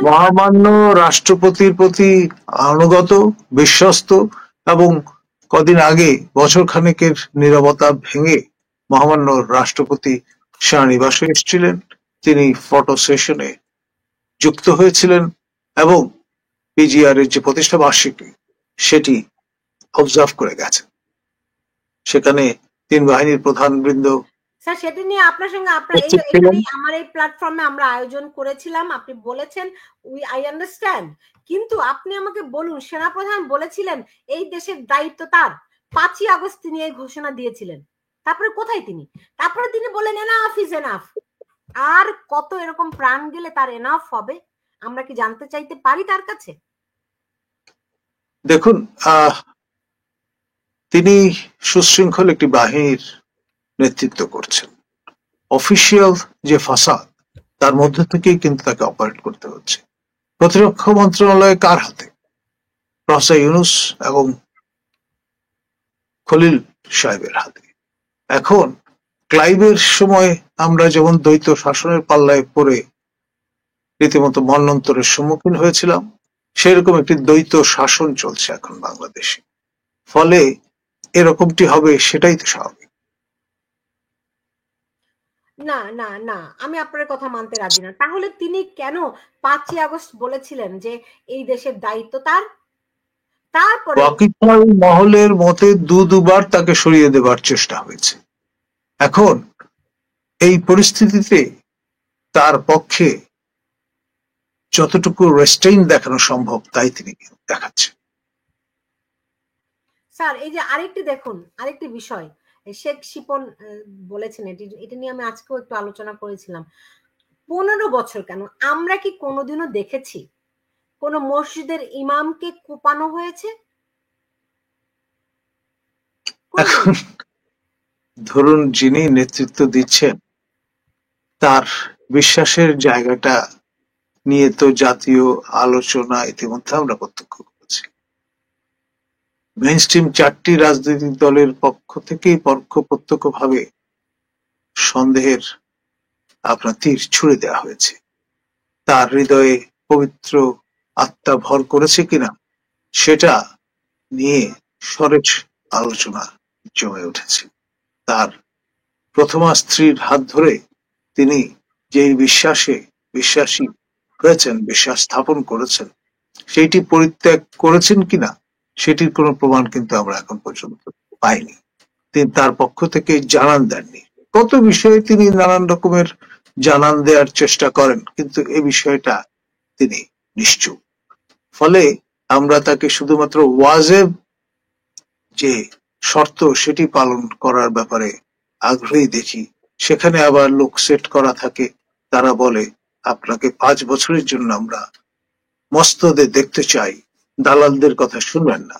মহামান্য রাষ্ট্রপতির প্রতি আনুগত, বিশ্বস্ত, এবং কদিন আগে বছর খানেকের নীরবতা ভেঙে মহামান্য রাষ্ট্রপতি সেনানিবাসে এসেছিলেন, তিনি ফটো সেশনে যুক্ত হয়েছিলেন, এবং পিজিআর এর যে প্রতিষ্ঠা বার্ষিকী সেটি অবজার্ভ করে গেছেন। সেখানে ৩ বাহিনীর প্রধানবৃন্দ স্যার সেটা নিয়ে আপনার সঙ্গে উপস্থিত ছিলেন। এখানেই আমার এই প্ল্যাটফর্মে আমরা আয়োজন করেছিলাম, আপনি বলেছেন আই আন্ডারস্ট্যান্ড, কিন্তু আপনি আমাকে বলুন সেনাপ্রধান বলেছিলেন এই দেশের দায়িত্ব তার, 5ই আগস্ট তিনি এই ঘোষণা দিয়েছিলেন, তারপরে কোথায় তিনি? তারপরে তিনি বলেন এনাফ ইজ এনাফ। আর কত এরকম প্রাণ গেলে তার এনাফ হবে, আমরা কি জানতে চাইতে পারি তার কাছে? দেখুন, তিনি সুশৃঙ্খল একটি বাহিনীর নেতৃত্ব করছেন। অফিসিয়াল যে ফাসাদ, তার মধ্যে থেকেই কিন্তু তাকে অপারেট করতে হচ্ছে। প্রতিরক্ষা মন্ত্রণালয় কার হাতে? প্রফেসর ইউনূস এবং খলিল সাহেবের হাতে। এখন ক্লাইভের সময় আমরা যেমন দ্বৈত শাসনের পাল্লায় পড়ে রীতিমতো মন্বন্তরের সম্মুখীন হয়েছিলাম, সেরকম একটি দ্বৈত শাসন চলছে এখন বাংলাদেশে। ফলে এরকমটি হবে, সেটাই তো স্বাভাবিক। না না না, আমি আপনার কথা মানতে রাজি না। তাহলে তিনি কেন 5ই আগস্ট বলেছিলেন যে এই দেশের দায়িত্ব তার? তারপরে ওয়াকিবহাল মহলের মতে দুবার তাকে সরিয়ে দেবার চেষ্টা হয়েছে। এখন এই পরিস্থিতিতে তার পক্ষে যতটুকু রেস্ট্রেইন দেখানো সম্ভব তাই তিনি দেখাচ্ছেন। স্যার এই যে আরেকটি বিষয় শেখ শিপন বলেছেন, এটা নিয়ে আমি আজকেও একটু আলোচনা করেছিলাম। 15 বছর কেন, আমরা কি কোনোদিনও দেখেছি কোন মসজিদের ইমামকে কোপানো হয়েছে? এখন ধরুন, যিনি নেতৃত্ব দিচ্ছেন তার বিশ্বাসের জায়গাটা নিয়ে তো জাতীয় আলোচনা ইতিমধ্যে আমরা প্রত্যক্ষ করেছি। মেইনস্ট্রিম 4টি রাজনৈতিক দলের পক্ষ থেকেই প্রত্যক্ষভাবে সন্দেহের আপনার তীর ছুড়ে দেওয়া হয়েছে। তার হৃদয়ে পবিত্র আত্মা ভর করেছে কিনা সেটা নিয়ে সরেজ আলোচনা জমে উঠেছে। তার প্রথমা স্ত্রীর হাত ধরে তিনি যেই বিশ্বাসী হয়েছেন, বিশ্বাস স্থাপন করেছেন, সেইটি পরিত্যাগ করেছেন কিনা সেটির কোনো প্রমাণ কিন্তু আমরা এখন পর্যন্ত পাইনি। তিনি তার পক্ষ থেকে জানান দেননি। কত বিষয়ে তিনি নানান রকমের জানান দেওয়ার চেষ্টা করেন, কিন্তু এ বিষয়টা তিনি নিশ্চুপ। ফলে আমরা তাকে শুধুমাত্র ওয়াজেব যে শর্ত সেটি পালন করার ব্যাপারে আগ্রহী দেখি। সেখানে আবার লোক সেট করা থাকে, তারা বলে আপনাকে 5 বছরের জন্য আমরা মস্তদে দেখতে চাই, দালালদের কথা শুনবেন না।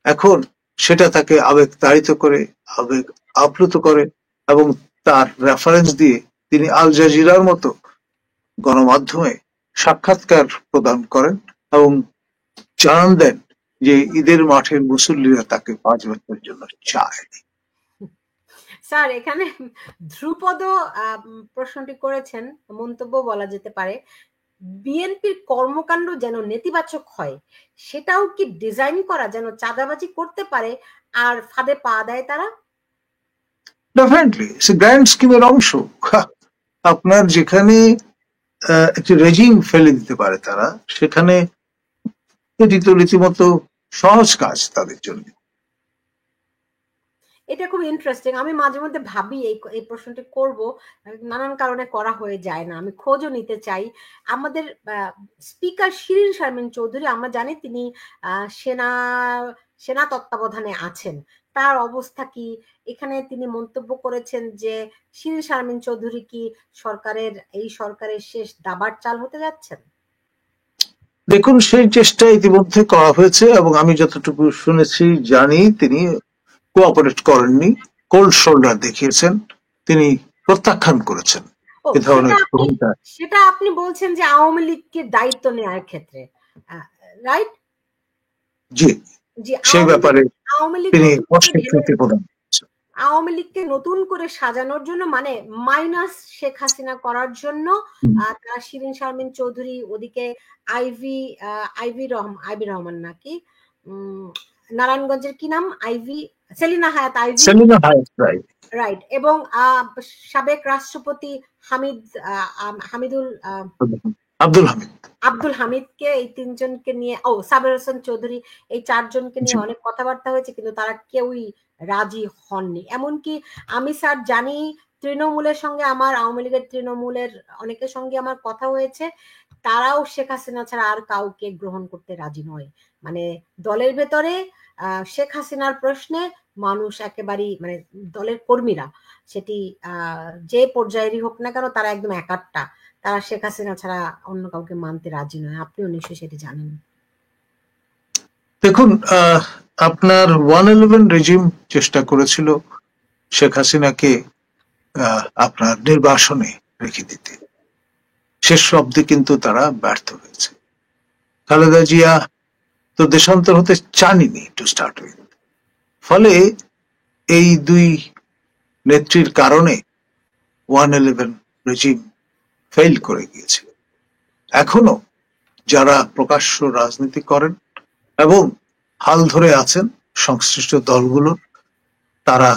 এখন সেটা তাকে আবেগ তাড়িত করে, আবেগ আপ্লুত করে, এবং তার রেফারেন্স দিয়ে তিনি আল জাজিরার মতো গণমাধ্যমে সাক্ষাৎকার প্রদান করেন এবং জানান দেন যে ঈদের মাঠের মুসল্লিরা তাকে 5 বছরের জন্য চায়। স্যার এখানে ধ্রুপদ প্রশ্নটি করেছেন, মন্তব্য বলা যেতে পারে, বিএনপির কর্মকাণ্ড যেন নেতিবাচক হয় সেটাও কি ডিজাইন করা, যেন চাঁদাবাজি করতে পারে আর ফাঁদে পা দেয় তারা? ডেফিনেটলি সে গ্র্যান্ড স্কিমের অংশ। আপনার যেখানে একটি রেজিম ফেলে দিতে পারে তারা, সেখানে এটি তো রীতিমতো সহজ কাজ তাদের জন্য। এটা খুব ইন্টারেস্টিং। আমি মাঝে মধ্যে ভাবি এই প্রশ্নটি করব, নানান কারণে করা হয়ে যায় না। আমি খোঁজও নিতে চাই। আমাদের স্পিকার শিরিন শারমিন চৌধুরী, আমরা জানি তিনি সেনা সেনা তত্ত্বাবধানে আছেন, তার অবস্থা কি? এখানে তিনি মন্তব্য করেছেন যে শিরিন শারমিন চৌধুরী কি এই সরকারের শেষ দাবার চাল হতে যাচ্ছেন? দেখুন, সেই চেষ্টা ইতিমধ্যে করা হয়েছে এবং আমি যতটুকু শুনেছি জানি তিনি কোঅপারেট করেননি, কোল্ড শোল্ডার দেখিয়েছেন, তিনি প্রত্যাখ্যান করেছেন ও এ ধরনের ভূমিকা। সেটা আপনি বলছেন যে আওয়ামী লীগকে দায়িত্ব নেওয়ার ক্ষেত্রে, রাইট? জি, জি, সেই ব্যাপারে আওয়ামী লীগ তিনি নতুন করে অস্বীকৃতি প্রদান করেছেন। আওয়ামী লীগকে নতুন করে সাজানোর জন্য, মানে মাইনাস শেখ হাসিনা করার জন্য তারা শিরিন শারমিন চৌধুরী, ওদিকে আইভি রহমান নাকি নারায়ণগঞ্জের কি নাম, সেলিনা হায়াত আইভি, সেলিনা হায়াৎ রাইট, রাইট, এবং সাবেক রাষ্ট্রপতি হামিদুল আব্দুল হামিদ। আব্দুল হামিদকে, এই তিনজনকে নিয়ে, সাবের হোসেন চৌধুরী, এই চারজনকে জি। নিয়ে অনেক কথাবার্তা হয়েছে, কিন্তু তারা কেউই রাজি হননি। এমনকি আমি স্যার জানি তৃণমূলের সঙ্গে আমার, আওয়ামী লীগের তৃণমূলের অনেকের সঙ্গে আমার কথা হয়েছে, তারাও শেখ হাসিনা ছাড়া আর কাউকে গ্রহণ করতে রাজি নয়। মানে দলের ভেতরে শেখ হাসিনার প্রশ্নে মানুষ একেবারেই, মানে দলের কর্মীরা, সেটি যে পর্যায়েরই হোক না কেন, তারা একদম একাট্টা, তারা শেখ হাসিনা ছাড়া অন্য কাউকে মানতে রাজি নয়। আপনিও নিশ্চয়ই সেটি জানেন। দেখুন, আপনার 111 রেজিম চেষ্টা করেছিল শেখ হাসিনাকে আপনার নির্বাসনে রেখে দিতে, শেষ অব্দি কিন্তু তারা ব্যর্থ হয়েছে। খালেদা জিয়া তো দেশান্তর হতে চাননি টু স্টার্ট উইথ, ফলে এই দুই নেত্রীর কারণে 111 রেজিম ফেল করে গিয়েছে। এখনো যারা প্রকাশ্য রাজনীতি করেন এবং হাল ধরে আছেন সংশ্লিষ্ট দলগুলোর, তারা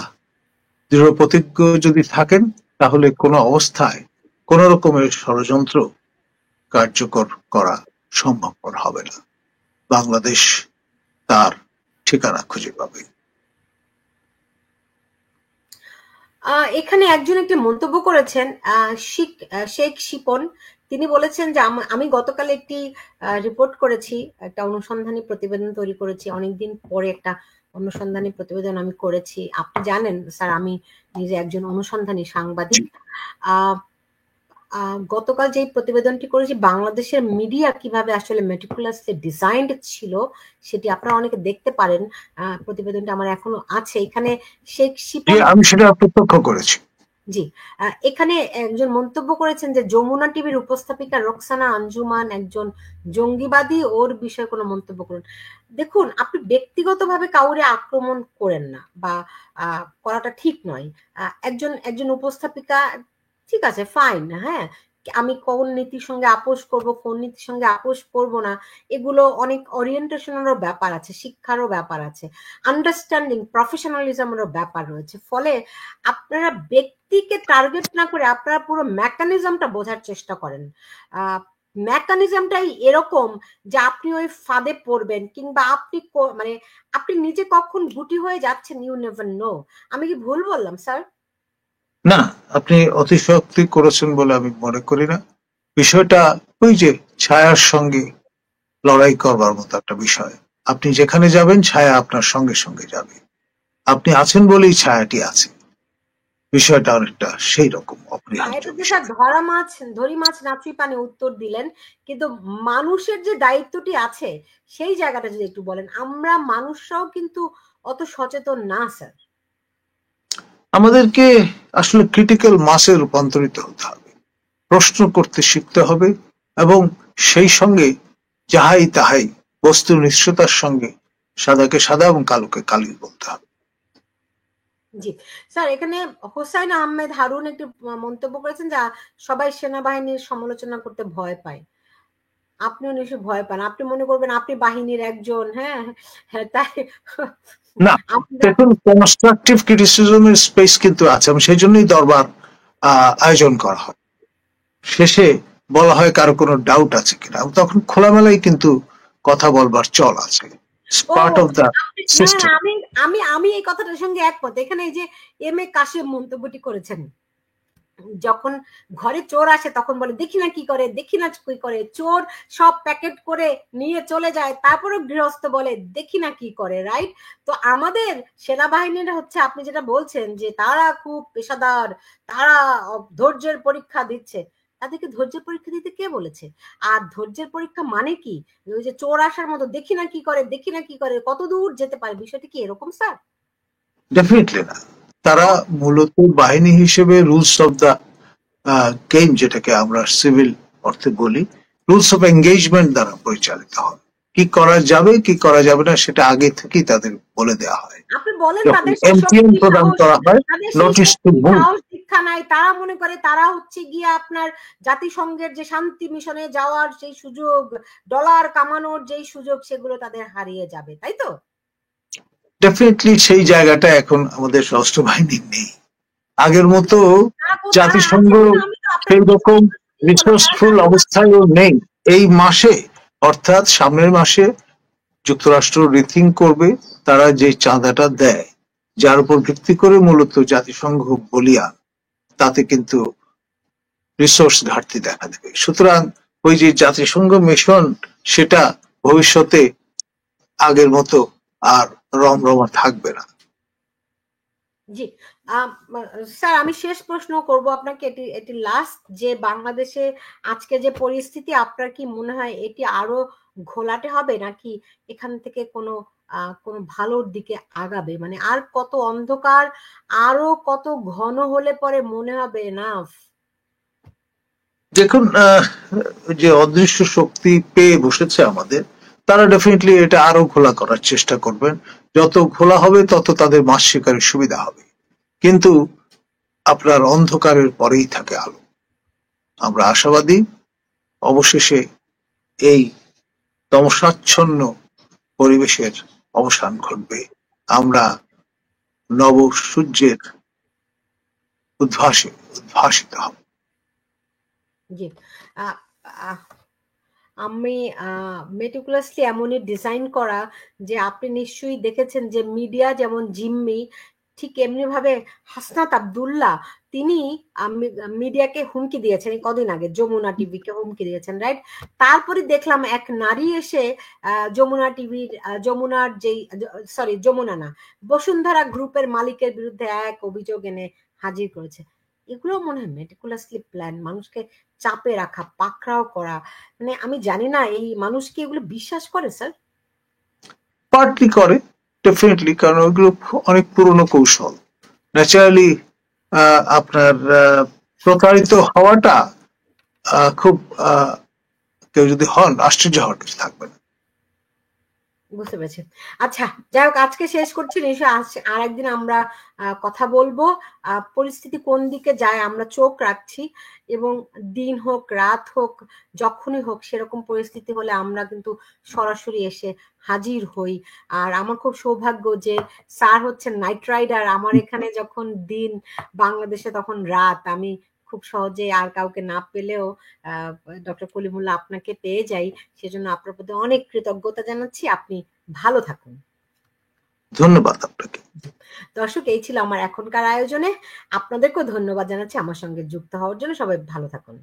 দৃঢ় প্রতিজ্ঞ যদি থাকেন, তাহলে কোনো অবস্থায় কোন রকমের ষড়যন্ত্র কার্যকর করা সম্ভবপর হবে না। বাংলাদেশ তার ঠিকানা খুঁজে পাবে। এখানে একজন একটি মন্তব্য করেছেন, শেখ শিপন। তিনি বলেছেন যে আমি গতকাল একটি রিপোর্ট করেছি, একটা অনুসন্ধানী প্রতিবেদন তৈরি করেছি, অনেকদিন পরে একটা অনুসন্ধানী প্রতিবেদন আমি করেছি। আপনি জানেন স্যার, আমি নিজে একজন অনুসন্ধানী সাংবাদিক। গতকাল যে প্রতিবেদনটি করেছি, বাংলাদেশের মিডিয়া কিভাবে আসলে মেটিকুলাসলি ডিজাইনড ছিল, সেটি আপনারা অনেকে দেখতে পারেন। প্রতিবেদনটা আমার এখনো আছে। এখানে শেখ শিপন, আমি সেটা প্রত্যক্ষ করেছি। জি, এখানে একজন মন্তব্য করেছেন যে যমুনা টিভির উপস্থাপিকা রোকসানা আঞ্জুমান একজন জঙ্গিবাদী, ওর বিষয়ে কোনো মন্তব্য করুন। দেখুন, আপনি ব্যক্তিগতভাবে কাউরে আক্রমণ করেন না, বা করাটা ঠিক নয়। একজন উপস্থাপিকা, ঠিক আছে, ফাইন, হ্যাঁ, আমি কোন নীতির সঙ্গে আপোষ করব, কোন নীতির সঙ্গে আপোষ করব না, এগুলো অনেক ওরিয়েন্টেশনেরও ব্যাপার আছে, শিক্ষারও ব্যাপার আছে, আন্ডারস্ট্যান্ডিং, প্রফেশনালিজমেরও ব্যাপার রয়েছে। ফলে আপনারা ব্যক্তিকে টার্গেট না করে আপনারা পুরো মেকানিজমটা বোঝার চেষ্টা করেন। মেকানিজমটাই এরকম যে আপনি ওই ফাঁদে পড়বেন, কিংবা আপনি মানে আপনি নিজে কখন গুটি হয়ে যাচ্ছেন, ইউ নেভার নো। আমি কি ভুল বললাম স্যার? না, আপনি অতিশয়োক্তি করেছেন বলে আমি মনে করি না। বিষয়টা ওই যে ছায়ার সঙ্গে লড়াই করবার মতো একটা বিষয়। আপনি যেখানে যাবেন, ছায়া আপনার সঙ্গে সঙ্গে যাবে। আপনি আছেন বলেই ছায়াটি আছে। বিষয়টা অনেকটা সেই রকম অপরিহার্য এটা যে বিষয়। স্যার ধরি মাছ নাচুই পানি উত্তর দিলেন, কিন্তু মানুষের যে দায়িত্বটি আছে সেই জায়গাটা যদি একটু বলেন। আমরা মানুষরাও কিন্তু অত সচেতন না স্যার। আমাদেরকে আসলে ক্রিটিক্যাল মাসে রূপান্তরিত হতে হবে, প্রশ্ন করতে শিখতে হবে, এবং সেই সঙ্গে যাহাই তাহাই বস্তুর নিশ্চয়তার সঙ্গে সাদাকে সাদা এবং কালোকে কালি বলতে হবে। জি স্যার, এখানে হোসাইন আহমেদ হারুন একটি মন্তব্য করেছেন যে সবাই সেনাবাহিনীর সমালোচনা করতে ভয় পায়। আপনিও নিশ্চয়ই ভয় পান, আপনি মনে করবেন আপনি বাহিনীর একজন। হ্যাঁ, তাই না, দেখুন, কনস্ট্রাকটিভ ক্রিটিসিজমের স্পেস কিন্তু আছে, এবং সেই জন্যই দরবার আয়োজন করা হয়। শেষে বলা হয় কারো কোনো ডাউট আছে কিনা, তখন খোলামেলাই কিন্তু কথা বলবার চল আছে। Part of the system. আমি আমি এই কথাটার সঙ্গে একমত। এখানে এই যে এম এ কাশেম মন্তব্যটি করেছেন, যখন ঘরে চোর আসে তখন বলে দেখি না কি করে, দেখি না কি করে, চোর সব প্যাকেট করে নিয়ে চলে যায়, তারপরে গৃহস্থ বলে দেখি না কি করে, রাইট? তো আমাদের সেনাবাহিনীরা হচ্ছে, আপনি যেটা বলছেন যে তারা খুব পেশাদার, তারা ধৈর্যের পরীক্ষা দিচ্ছে, তাদেরকে ধৈর্যের পরীক্ষা দিতে কে বলেছে? আর ধৈর্যের পরীক্ষা মানে কি? ওই যে চোর আসার মতো দেখি না কি করে, দেখি না কি করে, কত দূর যেতে পারে, বিষয়টা কি এরকম স্যার? ডেফিনেটলি না। তারা মূলত বাহিনী হিসেবে রুলস অফ দা গেম, যেটাকে আমরা সিভিল অর্থে বলি, রুলস অফ এঙ্গেজমেন্ট দ্বারা পরিচালিত হয়। কি করা যাবে কি করা যাবে না সেটা আগে থেকেই তাদের বলে দেওয়া হয়। আপনি বলেন যখন তাদের এমটিএন প্রদান করা হয়, নোটিস টু মুভ, শিক্ষা নাই, তারা মনে করে তারা হচ্ছে গিয়ে আপনার জাতিসংঘের যে শান্তি মিশনে যাওয়ার সেই সুযোগ, ডলার কামানোর যেই সুযোগ, সেগুলো তাদের হারিয়ে যাবে, তাই তো? ডেফিনেটলি সেই জায়গাটা এখন আমাদের সশস্ত্র বাহিনীর নেই। আগের মতো জাতিসংঘ সেই রকম রিসোর্সফুল অবস্থায়ও নেই এই মাসে, অর্থাৎ সামনের মাসে যুক্তরাষ্ট্র রিথিং করবে তারা যে চাঁদাটা দেয়, যার উপর ভিত্তি করে মূলত জাতিসংঘ বলিয়া, তাতে কিন্তু রিসোর্স ঘাটতি দেখা দেবে। সুতরাং ওই যে জাতিসংঘ মিশন, সেটা ভবিষ্যতে আগের মতো আর রমরমা থাকবে না। জি, স্যার আমি শেষ প্রশ্ন করব আপনাকে, এটি এটি লাস্ট, যে বাংলাদেশে আজকে যে পরিস্থিতি, আপনার কি মনে হয় এটি আরো ঘোলাটে হবে, নাকি এখান থেকে কোনো কোনো ভালোর দিকে আগাবে? মানে আর কত অন্ধকার, আরো কত ঘন হলে পরে মনে হবে না? দেখুন, যে অদৃশ্য শক্তি পেয়ে বসেছে আমাদের, তারা ডেফিনেটলি এটা আরো ঘোলা করার চেষ্টা করবেন। যত ঘোলা হবে তত তাদের মাছ শিকারের সুবিধা হবে। কিন্তু আপনার অন্ধকারের পরেই থাকে আলো। আমরা আশাবাদী অবশেষে এই তমসাচ্ছন্ন পরিবেশের অবসান ঘটবে। আমরা নব সূর্যের উদ্ভাসিত হব। জি, আহ, আহ, আমি মেটিকুলাসলি এমনই ডিজাইন করা যে আপনি নিশ্চয়ই দেখেছেন যে মিডিয়া যেমন জিম্মি, ঠিক এমনি ভাবে হাসনাত আব্দুল্লাহ তিনি মিডিয়াকে হুমকি দিয়েছেন এই কদিন আগে, যমুনা টিভিকে হুমকি দিয়েছেন, রাইট? তারপরে দেখলাম এক নারী এসে যমুনা টিভির যমুনার যেই, সরি যমুনা না, বসুন্ধরা গ্রুপের মালিকের বিরুদ্ধে এক অভিযোগ এনে হাজির করেছে। এগুলো মনে হয় মেটিকুলাসলি প্ল্যান, মানুষকে চাপে রাখা, পাকড়াও করা। মানে আমি জানি না এই মানুষ কি এগুলো বিশ্বাস করে স্যার? পার্টলি করে, ডেফিনেটলি, কারণ ওইগুলো অনেক পুরনো কৌশল। ন্যাচারালি আপনার প্রতারিত হওয়াটা খুব, কেউ যদি হন, আশ্চর্য হওয়ার কিছু থাকবে না। বুঝতে পেরেছি। আচ্ছা, যাই হোক, আজকে শেষ করছি, নিশ্চয় আর একদিন আমরা কথা বলবো। পরিস্থিতি কোন দিকে যায় আমরা চোখ রাখছি, এবং দিন হোক রাত হোক যখনই হোক সেরকম পরিস্থিতি হলে আমরা কিন্তু সরাসরি এসে হাজির হই। আর আমার খুব সৌভাগ্য যে স্যার হচ্ছেন নাইট রাইডার, আমার এখানে যখন দিন বাংলাদেশে তখন রাত, আমি খুব সহজে আর কাউকে না পেলেও ডক্টর কলিমুল্লাহ আপনাকে পেয়ে যাই। সেজন্য আপনার প্রতি অনেক কৃতজ্ঞতা জানাচ্ছি। আপনি ভালো থাকুন। ধন্যবাদ আপনাকে। দর্শক, এই ছিল আমার এখনকার আয়োজনে। আপনাদেরকেও ধন্যবাদ জানাচ্ছি আমার সঙ্গে যুক্ত হওয়ার জন্য। সবাই ভালো থাকুন।